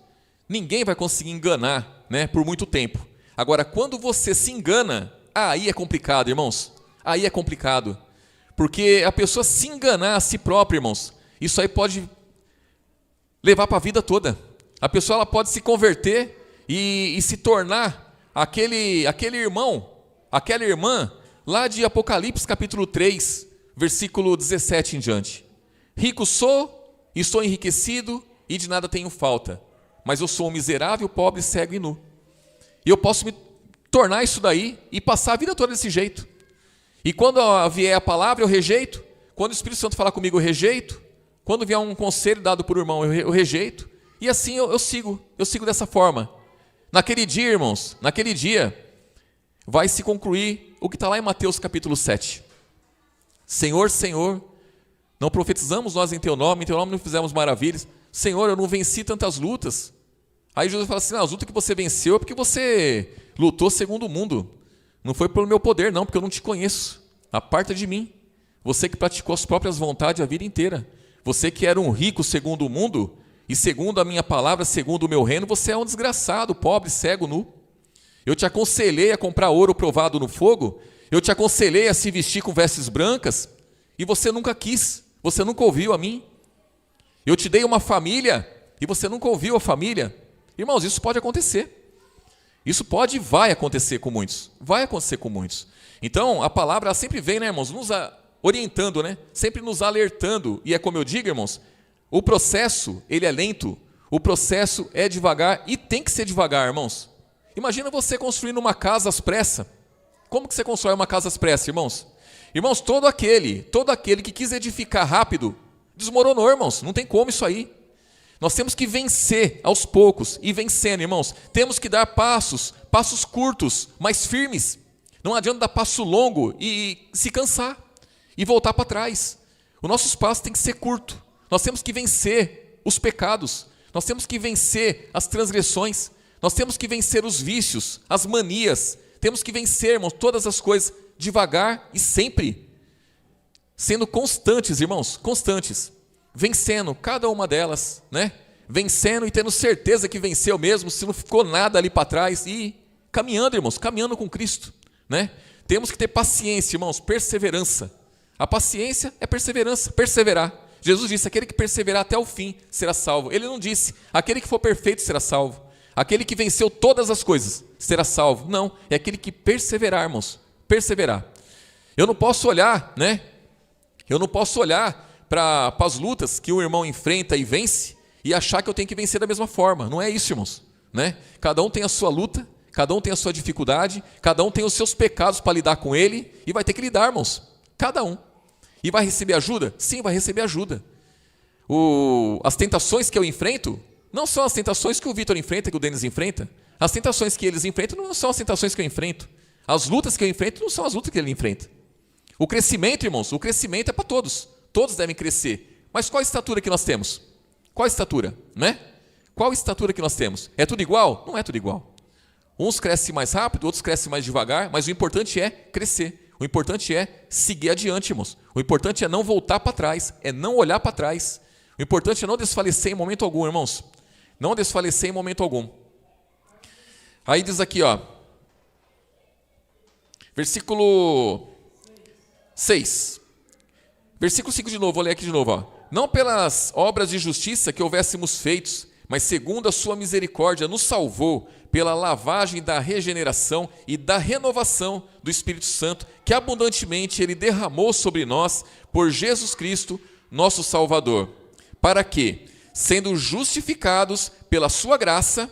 Ninguém vai conseguir enganar, né, por muito tempo. Agora, quando você se engana, aí é complicado, irmãos. Aí é complicado. Porque a pessoa se enganar a si própria, irmãos, isso aí pode levar para a vida toda. A pessoa ela pode se converter e se tornar aquele irmão, aquela irmã, lá de Apocalipse capítulo 3, versículo 17 em diante. Rico sou e sou enriquecido e de nada tenho falta. Mas eu sou um miserável, pobre, cego e nu. E eu posso me tornar isso daí e passar a vida toda desse jeito. E quando vier a palavra, eu rejeito. Quando o Espírito Santo falar comigo, eu rejeito. Quando vier um conselho dado por um irmão, eu rejeito. E assim eu sigo dessa forma. Naquele dia, irmãos, naquele dia, vai se concluir o que está lá em Mateus capítulo 7. Senhor, Senhor, não profetizamos nós em Teu nome não fizemos maravilhas. Senhor, eu não venci tantas lutas. Aí Jesus fala assim, as lutas que você venceu é porque você lutou segundo o mundo. Não foi pelo meu poder não, porque eu não te conheço. Aparta de mim. Você que praticou as próprias vontades a vida inteira. Você que era um rico segundo o mundo, e segundo a minha palavra, segundo o meu reino, você é um desgraçado, pobre, cego, nu. Eu te aconselhei a comprar ouro provado no fogo, eu te aconselhei a se vestir com vestes brancas, e você nunca quis, você nunca ouviu a mim. Eu te dei uma família, e você nunca ouviu a família. Irmãos, isso pode acontecer. Isso pode e vai acontecer com muitos. Vai acontecer com muitos. Então, a palavra ela sempre vem, né, irmãos, nos orientando, né? Sempre nos alertando. E é como eu digo, irmãos, o processo, ele é lento, o processo é devagar e tem que ser devagar, irmãos. Imagina você construindo uma casa às pressas. Como que você constrói uma casa às pressas, irmãos? Irmãos, todo aquele que quis edificar rápido, desmoronou, irmãos. Não tem como isso aí. Nós temos que vencer aos poucos e vencendo, irmãos. Temos que dar passos curtos, mas firmes. Não adianta dar passo longo e se cansar e voltar para trás. O nosso espaço tem que ser curto. Nós temos que vencer os pecados. Nós temos que vencer as transgressões. Nós temos que vencer os vícios, as manias. Temos que vencer, irmãos, todas as coisas devagar e sempre. Sendo constantes, irmãos, constantes. Vencendo cada uma delas, né? Vencendo e tendo certeza que venceu mesmo, se não ficou nada ali para trás. E caminhando, irmãos, caminhando com Cristo, né? Temos que ter paciência, irmãos, perseverança. A paciência é perseverança, perseverar. Jesus disse, aquele que perseverar até o fim será salvo. Ele não disse, aquele que for perfeito será salvo. Aquele que venceu todas as coisas será salvo. Não, é aquele que perseverar, irmãos, perseverar. Eu não posso olhar, né? Eu não posso olhar para as lutas que o irmão enfrenta e vence e achar que eu tenho que vencer da mesma forma. Não é isso, irmãos, né? Cada um tem a sua luta, cada um tem a sua dificuldade, cada um tem os seus pecados para lidar com ele e vai ter que lidar, irmãos, cada um. E vai receber ajuda? Sim, vai receber ajuda. As tentações que eu enfrento não são as tentações que o Vitor enfrenta, que o Denis enfrenta. As tentações que eles enfrentam não são as tentações que eu enfrento. As lutas que eu enfrento não são as lutas que ele enfrenta. O crescimento, irmãos, o crescimento é para todos. Todos devem crescer. Mas qual a estatura que nós temos? Qual a estatura, né? Qual a estatura que nós temos? É tudo igual? Não é tudo igual. Uns crescem mais rápido, outros crescem mais devagar, mas o importante é crescer. O importante é seguir adiante, irmãos. O importante é não voltar para trás, é não olhar para trás. O importante é não desfalecer em momento algum, irmãos. Não desfalecer em momento algum. Aí diz aqui, ó. Versículo 6. Versículo 5 de novo, vou ler aqui de novo, ó. Não pelas obras de justiça que houvéssemos feitos, mas segundo a sua misericórdia nos salvou pela lavagem da regeneração e da renovação do Espírito Santo, que abundantemente Ele derramou sobre nós por Jesus Cristo, nosso Salvador. Para que, sendo justificados pela sua graça,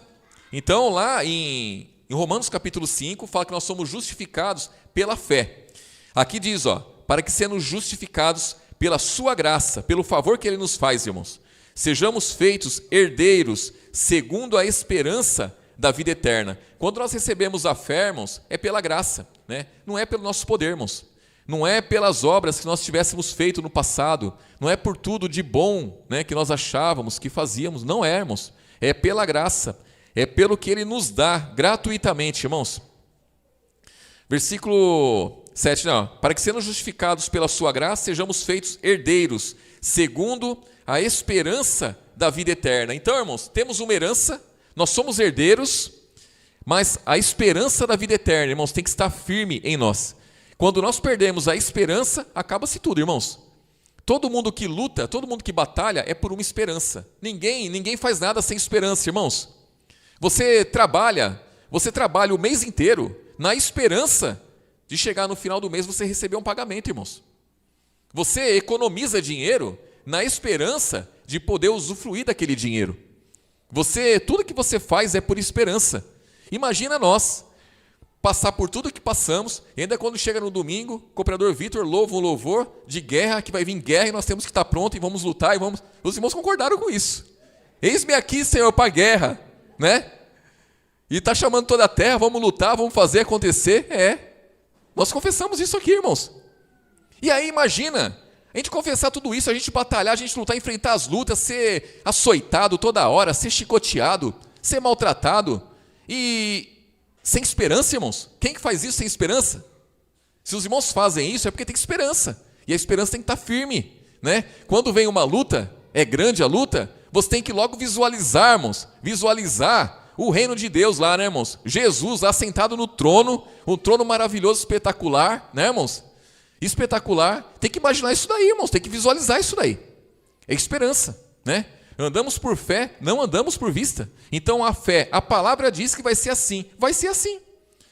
então lá em Romanos capítulo 5, fala que nós somos justificados pela fé. Aqui diz, ó, para que sendo justificados pela sua graça, pelo favor que Ele nos faz, irmãos, sejamos feitos herdeiros segundo a esperança da vida eterna. Quando nós recebemos a fé, irmãos, é pela graça, né? Não é pelo nosso poder, irmãos. Não é pelas obras que nós tivéssemos feito no passado, não é por tudo de bom, né, que nós achávamos que fazíamos, não é, irmãos. É pela graça, é pelo que Ele nos dá gratuitamente, irmãos. Versículo 7, não. Para que sendo justificados pela sua graça, sejamos feitos herdeiros, segundo a esperança da vida eterna. Então, irmãos, temos uma herança, nós somos herdeiros, mas a esperança da vida eterna, irmãos, tem que estar firme em nós. Quando nós perdemos a esperança, acaba-se tudo, irmãos. Todo mundo que luta, todo mundo que batalha é por uma esperança. Ninguém faz nada sem esperança, irmãos. Você trabalha o mês inteiro na esperança de chegar no final do mês você receber um pagamento, irmãos. Você economiza dinheiro na esperança de poder usufruir daquele dinheiro. Tudo que você faz é por esperança. Imagina nós passar por tudo que passamos, e ainda quando chega no domingo, o cooperador Vitor louva um louvor de guerra, que vai vir guerra e nós temos que estar prontos e vamos lutar e vamos. Os irmãos concordaram com isso. Eis-me aqui, Senhor, para a guerra, né? E está chamando toda a terra, vamos lutar, vamos fazer acontecer. Nós confessamos isso aqui, irmãos. E aí imagina, a gente confessar tudo isso, a gente batalhar, a gente lutar, enfrentar as lutas, ser açoitado toda hora, ser chicoteado, ser maltratado e sem esperança, irmãos. Quem que faz isso sem esperança? Se os irmãos fazem isso é porque tem esperança. E a esperança tem que estar firme, né? Quando vem uma luta, é grande a luta, você tem que logo visualizar, irmãos, o reino de Deus lá, né, irmãos? Jesus lá sentado no trono, um trono maravilhoso, espetacular, né, irmãos? Espetacular. Tem que imaginar isso daí, irmãos, tem que visualizar isso daí. É esperança, né? Andamos por fé, não andamos por vista. Então a fé, a palavra diz que vai ser assim. Vai ser assim.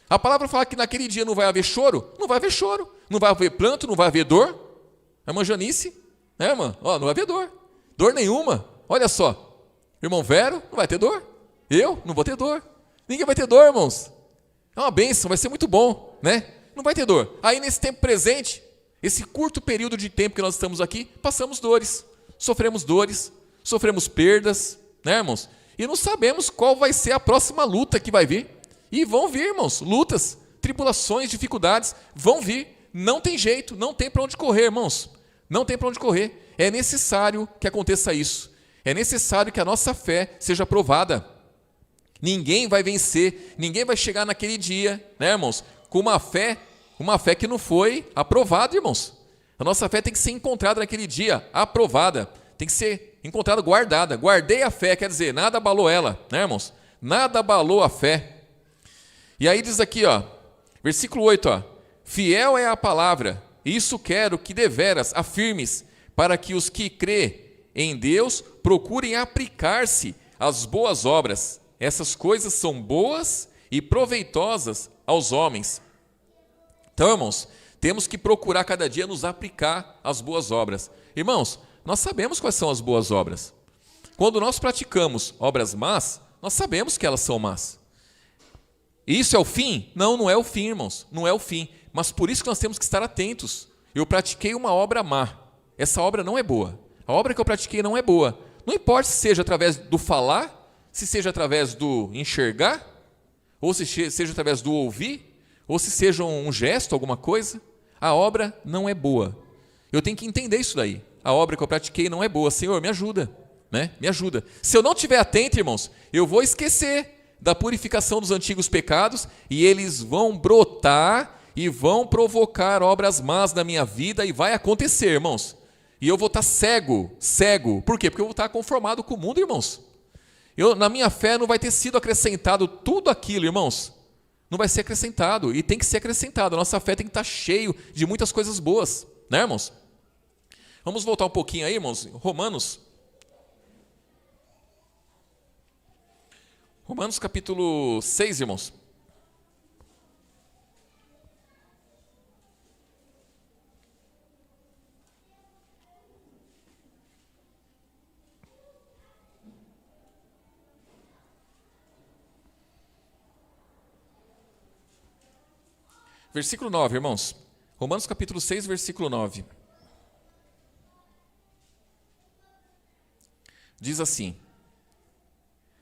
A palavra fala que naquele dia não vai haver choro. Não vai haver choro. Não vai haver pranto, não vai haver dor. A irmã Janice, né, irmã? Não vai haver dor. Dor nenhuma. Olha só. Irmão Vero, não vai ter dor. Eu não vou ter dor. Ninguém vai ter dor, irmãos. É uma bênção, vai ser muito bom, né? Não vai ter dor. Aí nesse tempo presente, esse curto período de tempo que nós estamos aqui, passamos dores. Sofremos perdas, né, irmãos? E não sabemos qual vai ser a próxima luta que vai vir. E vão vir, irmãos, lutas, tribulações, dificuldades, vão vir. Não tem jeito, não tem para onde correr, irmãos. Não tem para onde correr. É necessário que aconteça isso. É necessário que a nossa fé seja provada. Ninguém vai vencer, ninguém vai chegar naquele dia, né, irmãos, com uma fé que não foi aprovada, irmãos. A nossa fé tem que ser encontrada naquele dia, aprovada. Tem que ser encontrada, guardada. Guardei a fé, quer dizer, nada abalou ela, né, irmãos? Nada abalou a fé. E aí diz aqui, ó, versículo 8, ó, fiel é a palavra, isso quero que deveras afirmes, para que os que crê em Deus procurem aplicar-se às boas obras. Essas coisas são boas e proveitosas aos homens. Então, irmãos, temos que procurar cada dia nos aplicar às boas obras. Irmãos, nós sabemos quais são as boas obras. Quando nós praticamos obras más, nós sabemos que elas são más. E isso é o fim? Não, não é o fim, irmãos. Não é o fim. Mas por isso que nós temos que estar atentos. Eu pratiquei uma obra má. Essa obra não é boa. A obra que eu pratiquei não é boa. Não importa se seja através do falar, se seja através do enxergar, ou se seja através do ouvir, ou se seja um gesto, alguma coisa. A obra não é boa. Eu tenho que entender isso daí. A obra que eu pratiquei não é boa. Senhor, me ajuda, né? Me ajuda. Se eu não estiver atento, irmãos, eu vou esquecer da purificação dos antigos pecados e eles vão brotar e vão provocar obras más na minha vida e vai acontecer, irmãos. E eu vou estar cego. Por quê? Porque eu vou estar conformado com o mundo, irmãos. Na minha fé não vai ter sido acrescentado tudo aquilo, irmãos. Não vai ser acrescentado e tem que ser acrescentado. A nossa fé tem que estar cheio de muitas coisas boas, né, irmãos? Vamos voltar um pouquinho aí, irmãos. Romanos capítulo 6, irmãos. Versículo 9, irmãos. Romanos capítulo 6, versículo 9. diz assim: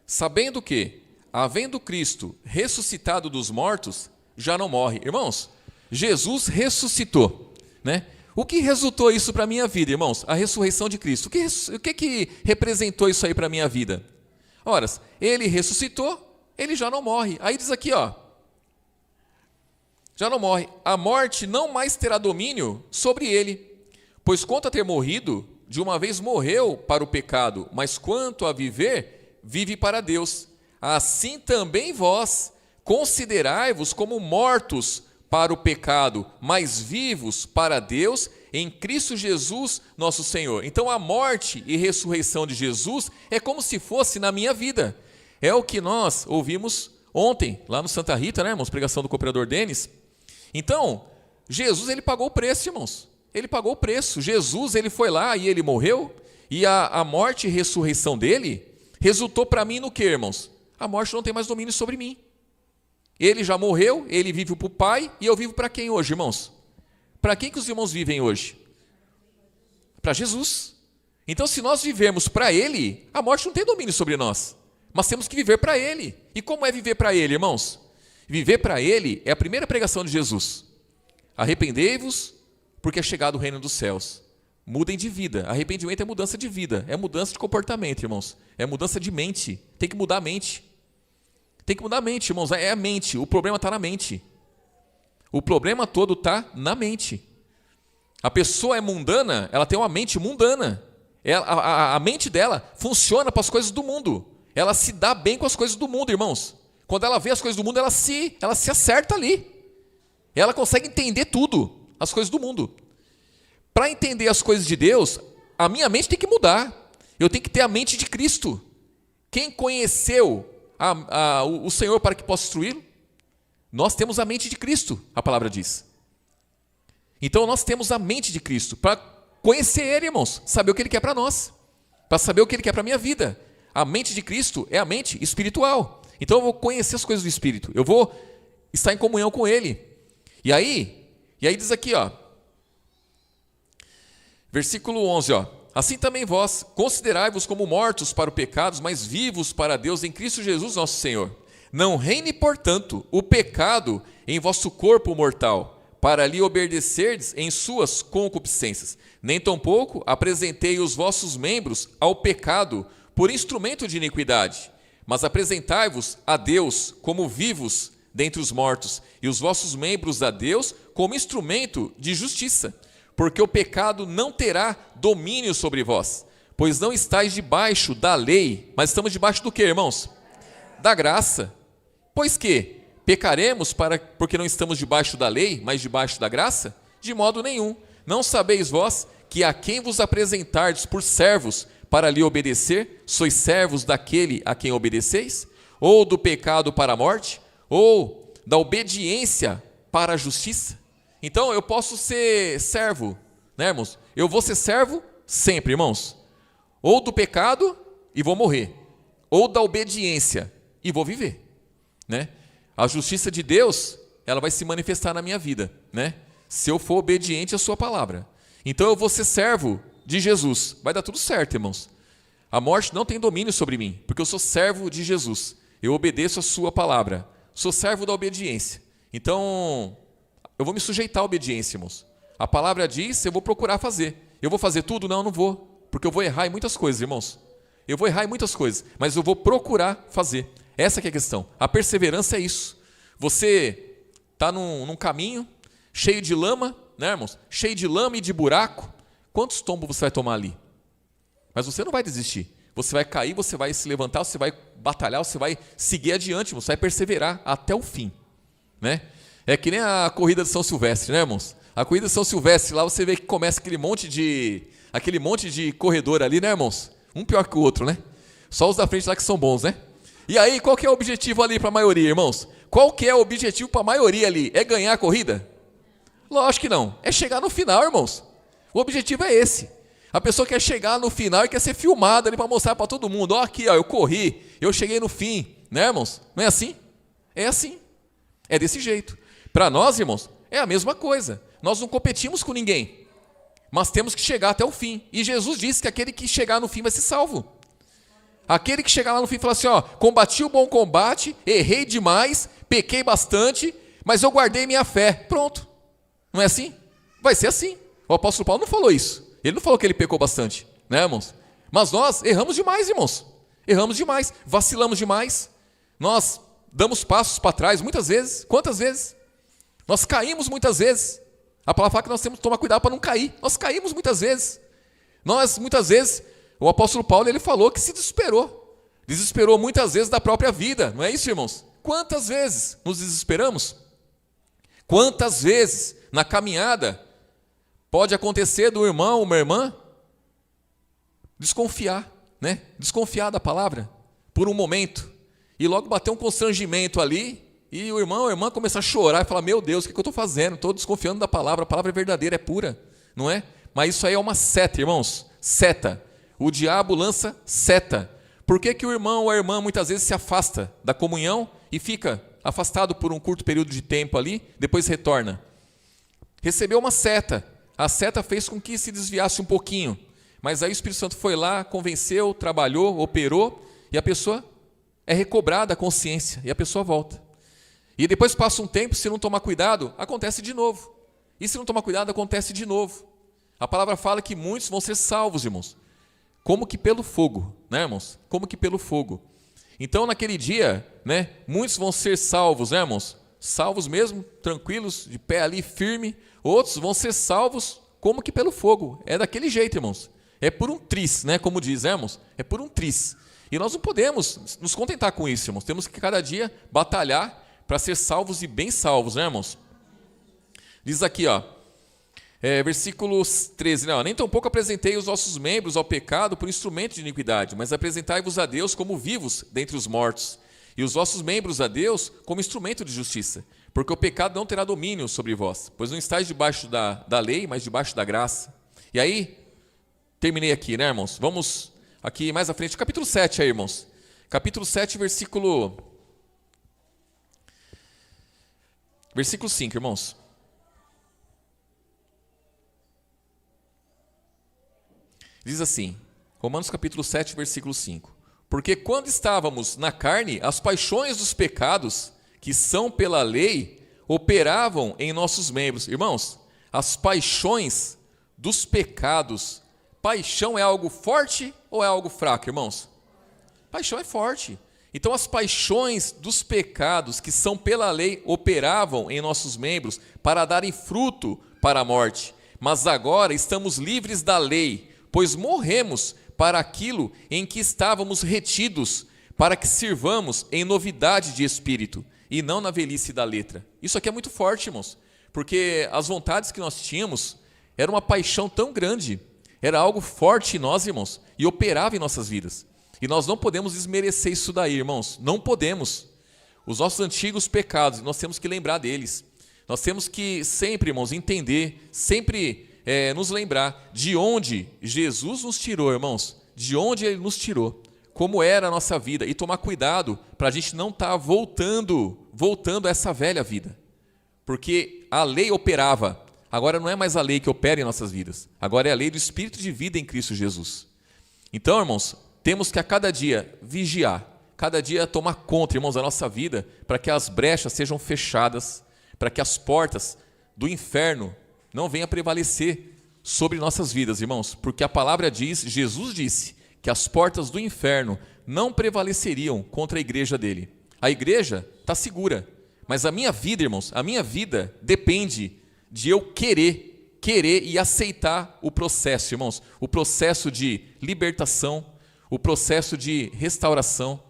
sabendo que, havendo Cristo ressuscitado dos mortos, já não morre. Irmãos, Jesus ressuscitou, né? O que resultou isso para a minha vida, irmãos? A ressurreição de Cristo. O que representou isso aí para a minha vida? Ora, ele ressuscitou, ele já não morre. Aí diz aqui, ó, já não morre. A morte não mais terá domínio sobre ele, pois quanto a ter morrido, de uma vez morreu para o pecado, mas quanto a viver, vive para Deus. Assim também vós considerai-vos como mortos para o pecado, mas vivos para Deus em Cristo Jesus, nosso Senhor. Então a morte e ressurreição de Jesus é como se fosse na minha vida. É o que nós ouvimos ontem, lá no Santa Rita, né, irmãos? Pregação do cooperador Denis. Então, Jesus, ele pagou o preço, irmãos. Ele pagou o preço. Jesus, ele foi lá e ele morreu. E a morte e ressurreição dele resultou para mim no quê, irmãos? A morte não tem mais domínio sobre mim. Ele já morreu, ele vive para o Pai, e eu vivo para quem hoje, irmãos? Para quem que os irmãos vivem hoje? Para Jesus. Então, se nós vivermos para Ele, a morte não tem domínio sobre nós, mas temos que viver para Ele. E como é viver para Ele, irmãos? Viver para Ele é a primeira pregação de Jesus. Arrependei-vos, porque é chegado o reino dos céus. Mudem de vida. Arrependimento é mudança de vida, é mudança de comportamento, irmãos. É mudança de mente. Tem que mudar a mente. Tem que mudar a mente, irmãos. É a mente. O problema está na mente. O problema todo está na mente. A pessoa é mundana, ela tem uma mente mundana. A mente dela funciona para as coisas do mundo. Ela se dá bem com as coisas do mundo, irmãos. Quando ela vê as coisas do mundo, ela se acerta ali. Ela consegue entender tudo, as coisas do mundo. Para entender as coisas de Deus, a minha mente tem que mudar. Eu tenho que ter a mente de Cristo. Quem conheceu o Senhor para que possa instruí-lo? Nós temos a mente de Cristo, a palavra diz. Então nós temos a mente de Cristo para conhecer Ele, irmãos, saber o que Ele quer para nós, para saber o que Ele quer para a minha vida. A mente de Cristo é a mente espiritual. Então eu vou conhecer as coisas do Espírito, eu vou estar em comunhão com Ele. E aí diz aqui, ó, versículo 11, ó, assim também vós considerai-vos como mortos para o pecado, mas vivos para Deus em Cristo Jesus nosso Senhor. Não reine, portanto, o pecado em vosso corpo mortal, para lhe obedecerdes em suas concupiscências. Nem tampouco apresentei os vossos membros ao pecado por instrumento de iniquidade, mas apresentai-vos a Deus como vivos dentre os mortos, e os vossos membros a Deus como instrumento de justiça. Porque o pecado não terá domínio sobre vós, pois não estáis debaixo da lei, mas estamos debaixo do quê, irmãos? Da graça. Pois que pecaremos porque não estamos debaixo da lei, mas debaixo da graça? De modo nenhum. Não sabeis vós que a quem vos apresentardes por servos para lhe obedecer, sois servos daquele a quem obedeceis? Ou do pecado para a morte? Ou da obediência para a justiça? Então eu posso ser servo, né, irmãos? Eu vou ser servo sempre, irmãos. Ou do pecado e vou morrer, ou da obediência e vou viver, né? A justiça de Deus, ela vai se manifestar na minha vida, né? Se eu for obediente à sua palavra. Então eu vou ser servo de Jesus. Vai dar tudo certo, irmãos. A morte não tem domínio sobre mim, porque eu sou servo de Jesus. Eu obedeço a sua palavra. Sou servo da obediência. Então eu vou me sujeitar à obediência, irmãos. A palavra diz, eu vou procurar fazer. Eu vou fazer tudo? Não, eu não vou. Porque eu vou errar em muitas coisas, irmãos. Eu vou errar em muitas coisas, mas eu vou procurar fazer. Essa que é a questão. A perseverança é isso. Você está num caminho cheio de lama, né, irmãos? Cheio de lama e de buraco. Quantos tombos você vai tomar ali? Mas você não vai desistir. Você vai cair, você vai se levantar, você vai batalhar, você vai seguir adiante, você vai perseverar até o fim, né? É que nem a corrida de São Silvestre, né, irmãos? A corrida de São Silvestre, lá você vê que começa aquele monte de corredor ali, né, irmãos? Um pior que o outro, né? Só os da frente lá que são bons, né? E aí, qual que é o objetivo ali para a maioria, irmãos? Qual que é o objetivo para a maioria ali? É ganhar a corrida? Lógico que não. É chegar no final, irmãos. O objetivo é esse. A pessoa quer chegar no final e quer ser filmada ali para mostrar para todo mundo. Ó, aqui, ó, eu corri, eu cheguei no fim. Né, irmãos? Não é assim? É assim. É desse jeito. Para nós, irmãos, é a mesma coisa. Nós não competimos com ninguém, mas temos que chegar até o fim. E Jesus disse que aquele que chegar no fim vai ser salvo. Aquele que chega lá no fim e fala assim, ó, combati o bom combate, errei demais, pequei bastante, mas eu guardei minha fé. Pronto. Não é assim? Vai ser assim. O apóstolo Paulo não falou isso. Ele não falou que ele pecou bastante, né, irmãos? Mas nós erramos demais, irmãos. Erramos demais, vacilamos demais. Nós damos passos para trás muitas vezes. Quantas vezes? Nós caímos muitas vezes. A palavra fala que nós temos que tomar cuidado para não cair. Nós caímos muitas vezes. Nós, muitas vezes, o apóstolo Paulo, ele falou que se desesperou. Desesperou muitas vezes da própria vida. Não é isso, irmãos? Quantas vezes nos desesperamos? Quantas vezes na caminhada pode acontecer do irmão ou uma irmã desconfiar, né? Desconfiar da palavra por um momento e logo bater um constrangimento ali e o irmão ou a irmã começar a chorar e falar, meu Deus, o que eu estou fazendo? Estou desconfiando da palavra, a palavra é verdadeira, é pura, não é? Mas isso aí é uma seta, irmãos, seta. O diabo lança seta. Por que o irmão ou a irmã muitas vezes se afasta da comunhão e fica afastado por um curto período de tempo ali, depois retorna? Recebeu uma seta. A seta fez com que se desviasse um pouquinho. Mas aí o Espírito Santo foi lá, convenceu, trabalhou, operou, e a pessoa é recobrada a consciência, e a pessoa volta. E depois passa um tempo, se não tomar cuidado, acontece de novo. E se não tomar cuidado, acontece de novo. A palavra fala que muitos vão ser salvos, irmãos. Como que pelo fogo, né, irmãos? Como que pelo fogo. Então, naquele dia, né, muitos vão ser salvos, né, irmãos? Salvos mesmo, tranquilos, de pé ali, firme. Outros vão ser salvos como que pelo fogo. É daquele jeito, irmãos. É por um tris, né, como diz, né, irmãos? É por um tris. E nós não podemos nos contentar com isso, irmãos. Temos que cada dia batalhar para ser salvos e bem salvos, né, irmãos? Diz aqui, ó, versículo 13, né, ó, nem tampouco apresentei os vossos membros ao pecado por instrumento de iniquidade, mas apresentai-vos a Deus como vivos dentre os mortos, e os vossos membros a Deus como instrumento de justiça, porque o pecado não terá domínio sobre vós, pois não estáis debaixo da lei, mas debaixo da graça. E aí, terminei aqui, né, irmãos? Vamos aqui mais à frente, capítulo 7 aí, irmãos. Capítulo 7, versículo 5, irmãos. Diz assim, Romanos capítulo 7, versículo 5. Porque quando estávamos na carne, as paixões dos pecados, que são pela lei, operavam em nossos membros. Irmãos, as paixões dos pecados. Paixão é algo forte ou é algo fraco, irmãos? Paixão é forte. Então, as paixões dos pecados que são pela lei operavam em nossos membros para darem fruto para a morte. Mas agora estamos livres da lei, pois morremos para aquilo em que estávamos retidos, para que sirvamos em novidade de espírito e não na velhice da letra. Isso aqui é muito forte, irmãos, porque as vontades que nós tínhamos era uma paixão tão grande, era algo forte em nós, irmãos, e operava em nossas vidas. E nós não podemos desmerecer isso daí, irmãos, não podemos. Os nossos antigos pecados, nós temos que lembrar deles. Nós temos que sempre, irmãos, entender, sempre nos lembrar de onde Jesus nos tirou, irmãos, de onde Ele nos tirou, como era a nossa vida, e tomar cuidado para a gente não estar voltando a essa velha vida. Porque a lei operava. Agora não é mais a lei que opera em nossas vidas. Agora é a lei do Espírito de vida em Cristo Jesus. Então, irmãos, temos que a cada dia vigiar, cada dia tomar conta, irmãos, da nossa vida, para que as brechas sejam fechadas, para que as portas do inferno não venham a prevalecer sobre nossas vidas, irmãos. Porque a palavra diz, Jesus disse, que as portas do inferno não prevaleceriam contra a igreja dele. A igreja está segura, mas a minha vida, irmãos, a minha vida depende de eu querer e aceitar o processo, irmãos, o processo de libertação, o processo de restauração.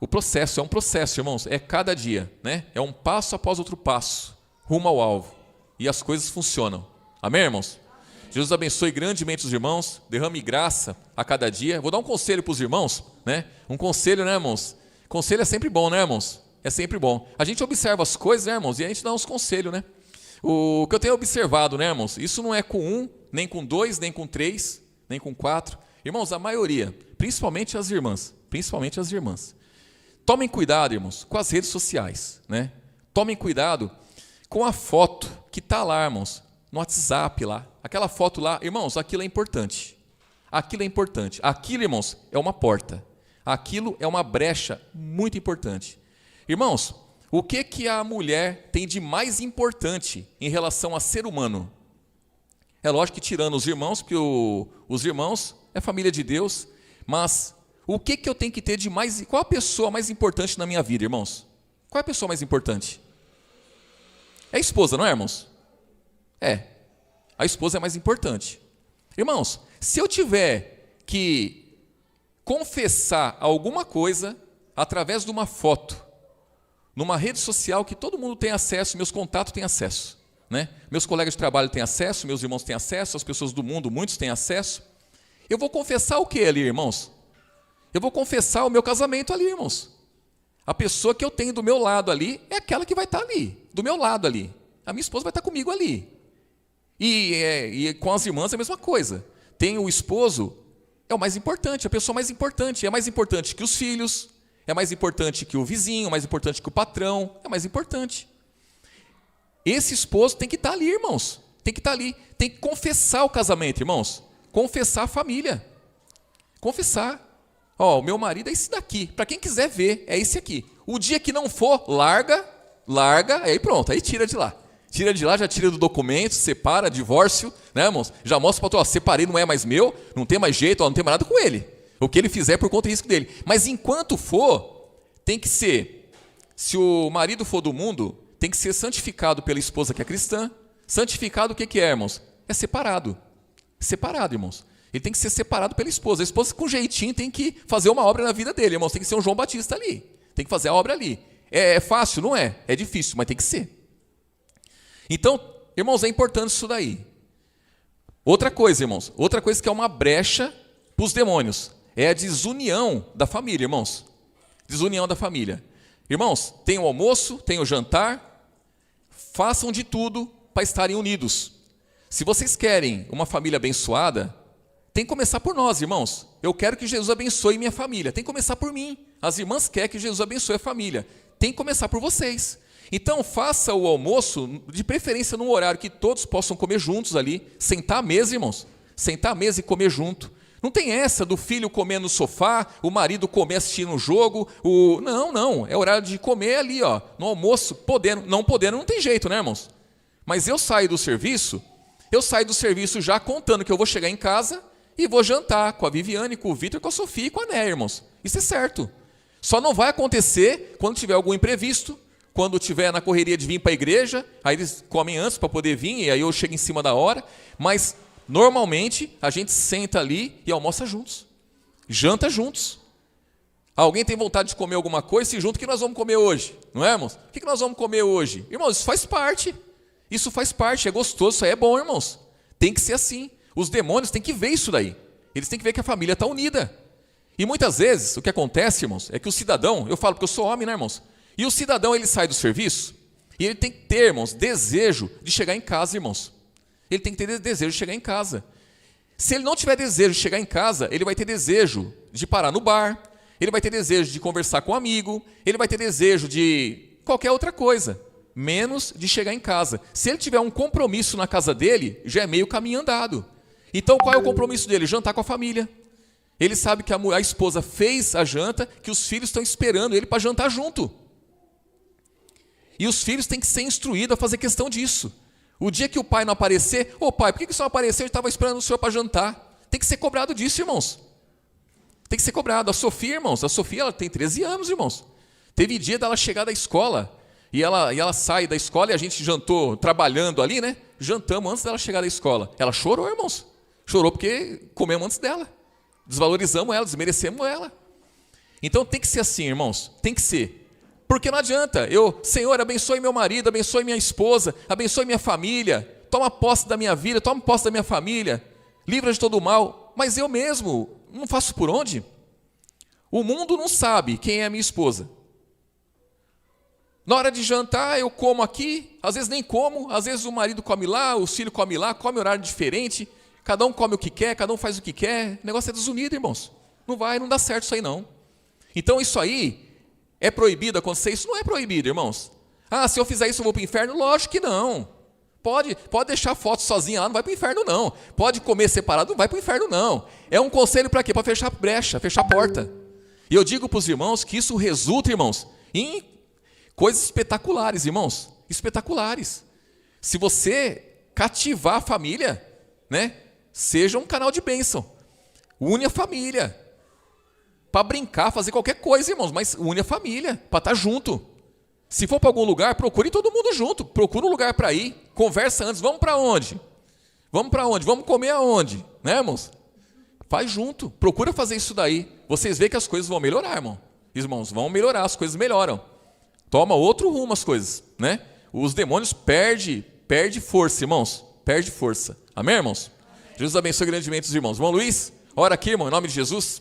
O processo é um processo, irmãos, é cada dia, né? É um passo após outro passo, rumo ao alvo, e as coisas funcionam. Amém, irmãos? Jesus abençoe grandemente os irmãos, derrame graça a cada dia. Vou dar um conselho para os irmãos, né? Um conselho, né, irmãos? Conselho é sempre bom, né, irmãos? É sempre bom. A gente observa as coisas, né, irmãos, e a gente dá uns conselhos, né? O que eu tenho observado, né, irmãos? Isso não é com um, nem com dois, nem com três, nem com quatro. Irmãos, a maioria, principalmente as irmãs, tomem cuidado, irmãos, com as redes sociais, né? Tomem cuidado com a foto que está lá, irmãos, no WhatsApp lá. Aquela foto lá, irmãos, aquilo é importante. Aquilo é importante. Aquilo, irmãos, é uma porta. Aquilo é uma brecha muito importante. Irmãos, o que a mulher tem de mais importante em relação a ser humano? É lógico que tirando os irmãos, porque os irmãos é família de Deus, mas o que eu tenho que ter de mais... Qual a pessoa mais importante na minha vida, irmãos? Qual é a pessoa mais importante? É a esposa, não é, irmãos? É, a esposa é mais importante. Irmãos, se eu tiver que confessar alguma coisa através de uma foto, numa rede social que todo mundo tem acesso, meus contatos têm acesso, né? Meus colegas de trabalho têm acesso, meus irmãos têm acesso, as pessoas do mundo, muitos têm acesso. Eu vou confessar o que ali, irmãos? Eu vou confessar o meu casamento ali, irmãos. A pessoa que eu tenho do meu lado ali é aquela que vai estar ali, do meu lado ali. A minha esposa vai estar comigo ali. E com as irmãs é a mesma coisa. Tem o esposo, é o mais importante, a pessoa mais importante. É mais importante que os filhos, é mais importante que o vizinho, é mais importante que o patrão, é mais importante. Esse esposo tem que estar ali, irmãos. Tem que estar ali. Tem que confessar o casamento, irmãos. Confessar a família. Confessar. Ó, o meu marido é esse daqui. Para quem quiser ver, é esse aqui. O dia que não for, larga, aí pronto, aí tira de lá. Tira de lá, já tira do documento, separa, divórcio, né, irmãos? Já mostra para tu, ó, separei, não é mais meu, não tem mais jeito, ó, não tem mais nada com ele. O que ele fizer é por conta do risco dele. Mas enquanto for, tem que ser, se o marido for do mundo, tem que ser santificado pela esposa que é cristã. Santificado o que é, irmãos? É separado. Separado, irmãos. Ele tem que ser separado pela esposa. A esposa, com jeitinho, tem que fazer uma obra na vida dele, irmãos. Tem que ser um João Batista ali. Tem que fazer a obra ali. É fácil? Não é. É difícil, mas tem que ser. Então, irmãos, é importante isso daí. Outra coisa, irmãos. Outra coisa que é uma brecha para os demônios. É a desunião da família, irmãos. Desunião da família. Irmãos, tem o almoço, tem o jantar. Façam de tudo para estarem unidos. Se vocês querem uma família abençoada, tem que começar por nós, irmãos. Eu quero que Jesus abençoe minha família. Tem que começar por mim. As irmãs querem que Jesus abençoe a família. Tem que começar por vocês. Então, faça o almoço, de preferência num horário que todos possam comer juntos ali. Sentar à mesa, irmãos. Sentar à mesa e comer junto. Não tem essa do filho comer no sofá, o marido comer assistindo um jogo. Não. É horário de comer ali, ó, no almoço, podendo. Não podendo, não tem jeito, né, irmãos? Mas eu saio do serviço já contando que eu vou chegar em casa e vou jantar com a Viviane, com o Vitor, com a Sofia e com a Né, irmãos. Isso é certo. Só não vai acontecer quando tiver algum imprevisto, quando tiver na correria de vir para a igreja, aí eles comem antes para poder vir, e aí eu chego em cima da hora, mas normalmente a gente senta ali e almoça juntos, janta juntos. Alguém tem vontade de comer alguma coisa? Se junta, o que nós vamos comer hoje? Não é, irmãos? O que nós vamos comer hoje? Irmãos, isso faz parte. Isso faz parte, é gostoso, isso aí é bom, irmãos. Tem que ser assim. Os demônios têm que ver isso daí. Eles têm que ver que a família está unida. E muitas vezes, o que acontece, irmãos, é que o cidadão, eu falo porque eu sou homem, né, irmãos? E o cidadão, ele sai do serviço e ele tem que ter, irmãos, desejo de chegar em casa, irmãos. Ele tem que ter desejo de chegar em casa. Se ele não tiver desejo de chegar em casa, ele vai ter desejo de parar no bar, ele vai ter desejo de conversar com um amigo, ele vai ter desejo de qualquer outra coisa, menos de chegar em casa. Se ele tiver um compromisso na casa dele, já é meio caminho andado. Então, qual é o compromisso dele? Jantar com a família. Ele sabe que a esposa fez a janta, que os filhos estão esperando ele para jantar junto. E os filhos têm que ser instruídos a fazer questão disso. O dia que o pai não aparecer, pai, por que o senhor apareceu? Eu estava esperando o senhor para jantar. Tem que ser cobrado disso, irmãos. Tem que ser cobrado. A Sofia, irmãos, ela tem 13 anos, irmãos. Teve dia dela chegar da escola, e ela sai da escola e a gente jantou trabalhando ali, né? Jantamos antes dela chegar da escola. Ela chorou, irmãos. Chorou porque comemos antes dela. Desvalorizamos ela, desmerecemos ela. Então tem que ser assim, irmãos. Tem que ser. Porque não adianta, Senhor, abençoe meu marido, abençoe minha esposa, abençoe minha família, toma posse da minha vida, toma posse da minha família, livra de todo o mal, mas eu mesmo não faço por onde? O mundo não sabe quem é a minha esposa. Na hora de jantar, eu como aqui, às vezes nem como, às vezes o marido come lá, o filho come lá, come horário diferente, cada um come o que quer, cada um faz o que quer, o negócio é desunido, irmãos. Não dá certo isso aí não. Então isso aí, é proibido acontecer? Isso não é proibido, irmãos. Se eu fizer isso eu vou para o inferno? Lógico que não. Pode deixar a foto sozinha lá, não vai para o inferno não. Pode comer separado, não vai para o inferno não. É um conselho para quê? Para fechar a brecha, fechar a porta. E eu digo para os irmãos que isso resulta, irmãos, em coisas espetaculares, irmãos, espetaculares. Se você cativar a família, né, seja um canal de bênção. Une a família. Para brincar, fazer qualquer coisa, irmãos, mas une a família, para estar junto. Se for para algum lugar, procure todo mundo junto. Procura um lugar para ir, conversa antes, vamos para onde? Vamos para onde? Vamos comer aonde? Né, irmãos? Faz junto, procura fazer isso daí. Vocês veem que as coisas vão melhorar, irmão. Irmãos, vão melhorar, as coisas melhoram. Toma outro rumo as coisas, né? Os demônios perde força, irmãos. Perde força. Amém, irmãos? Jesus abençoe grandemente os irmãos. Irmão Luiz, ora aqui, irmão, em nome de Jesus.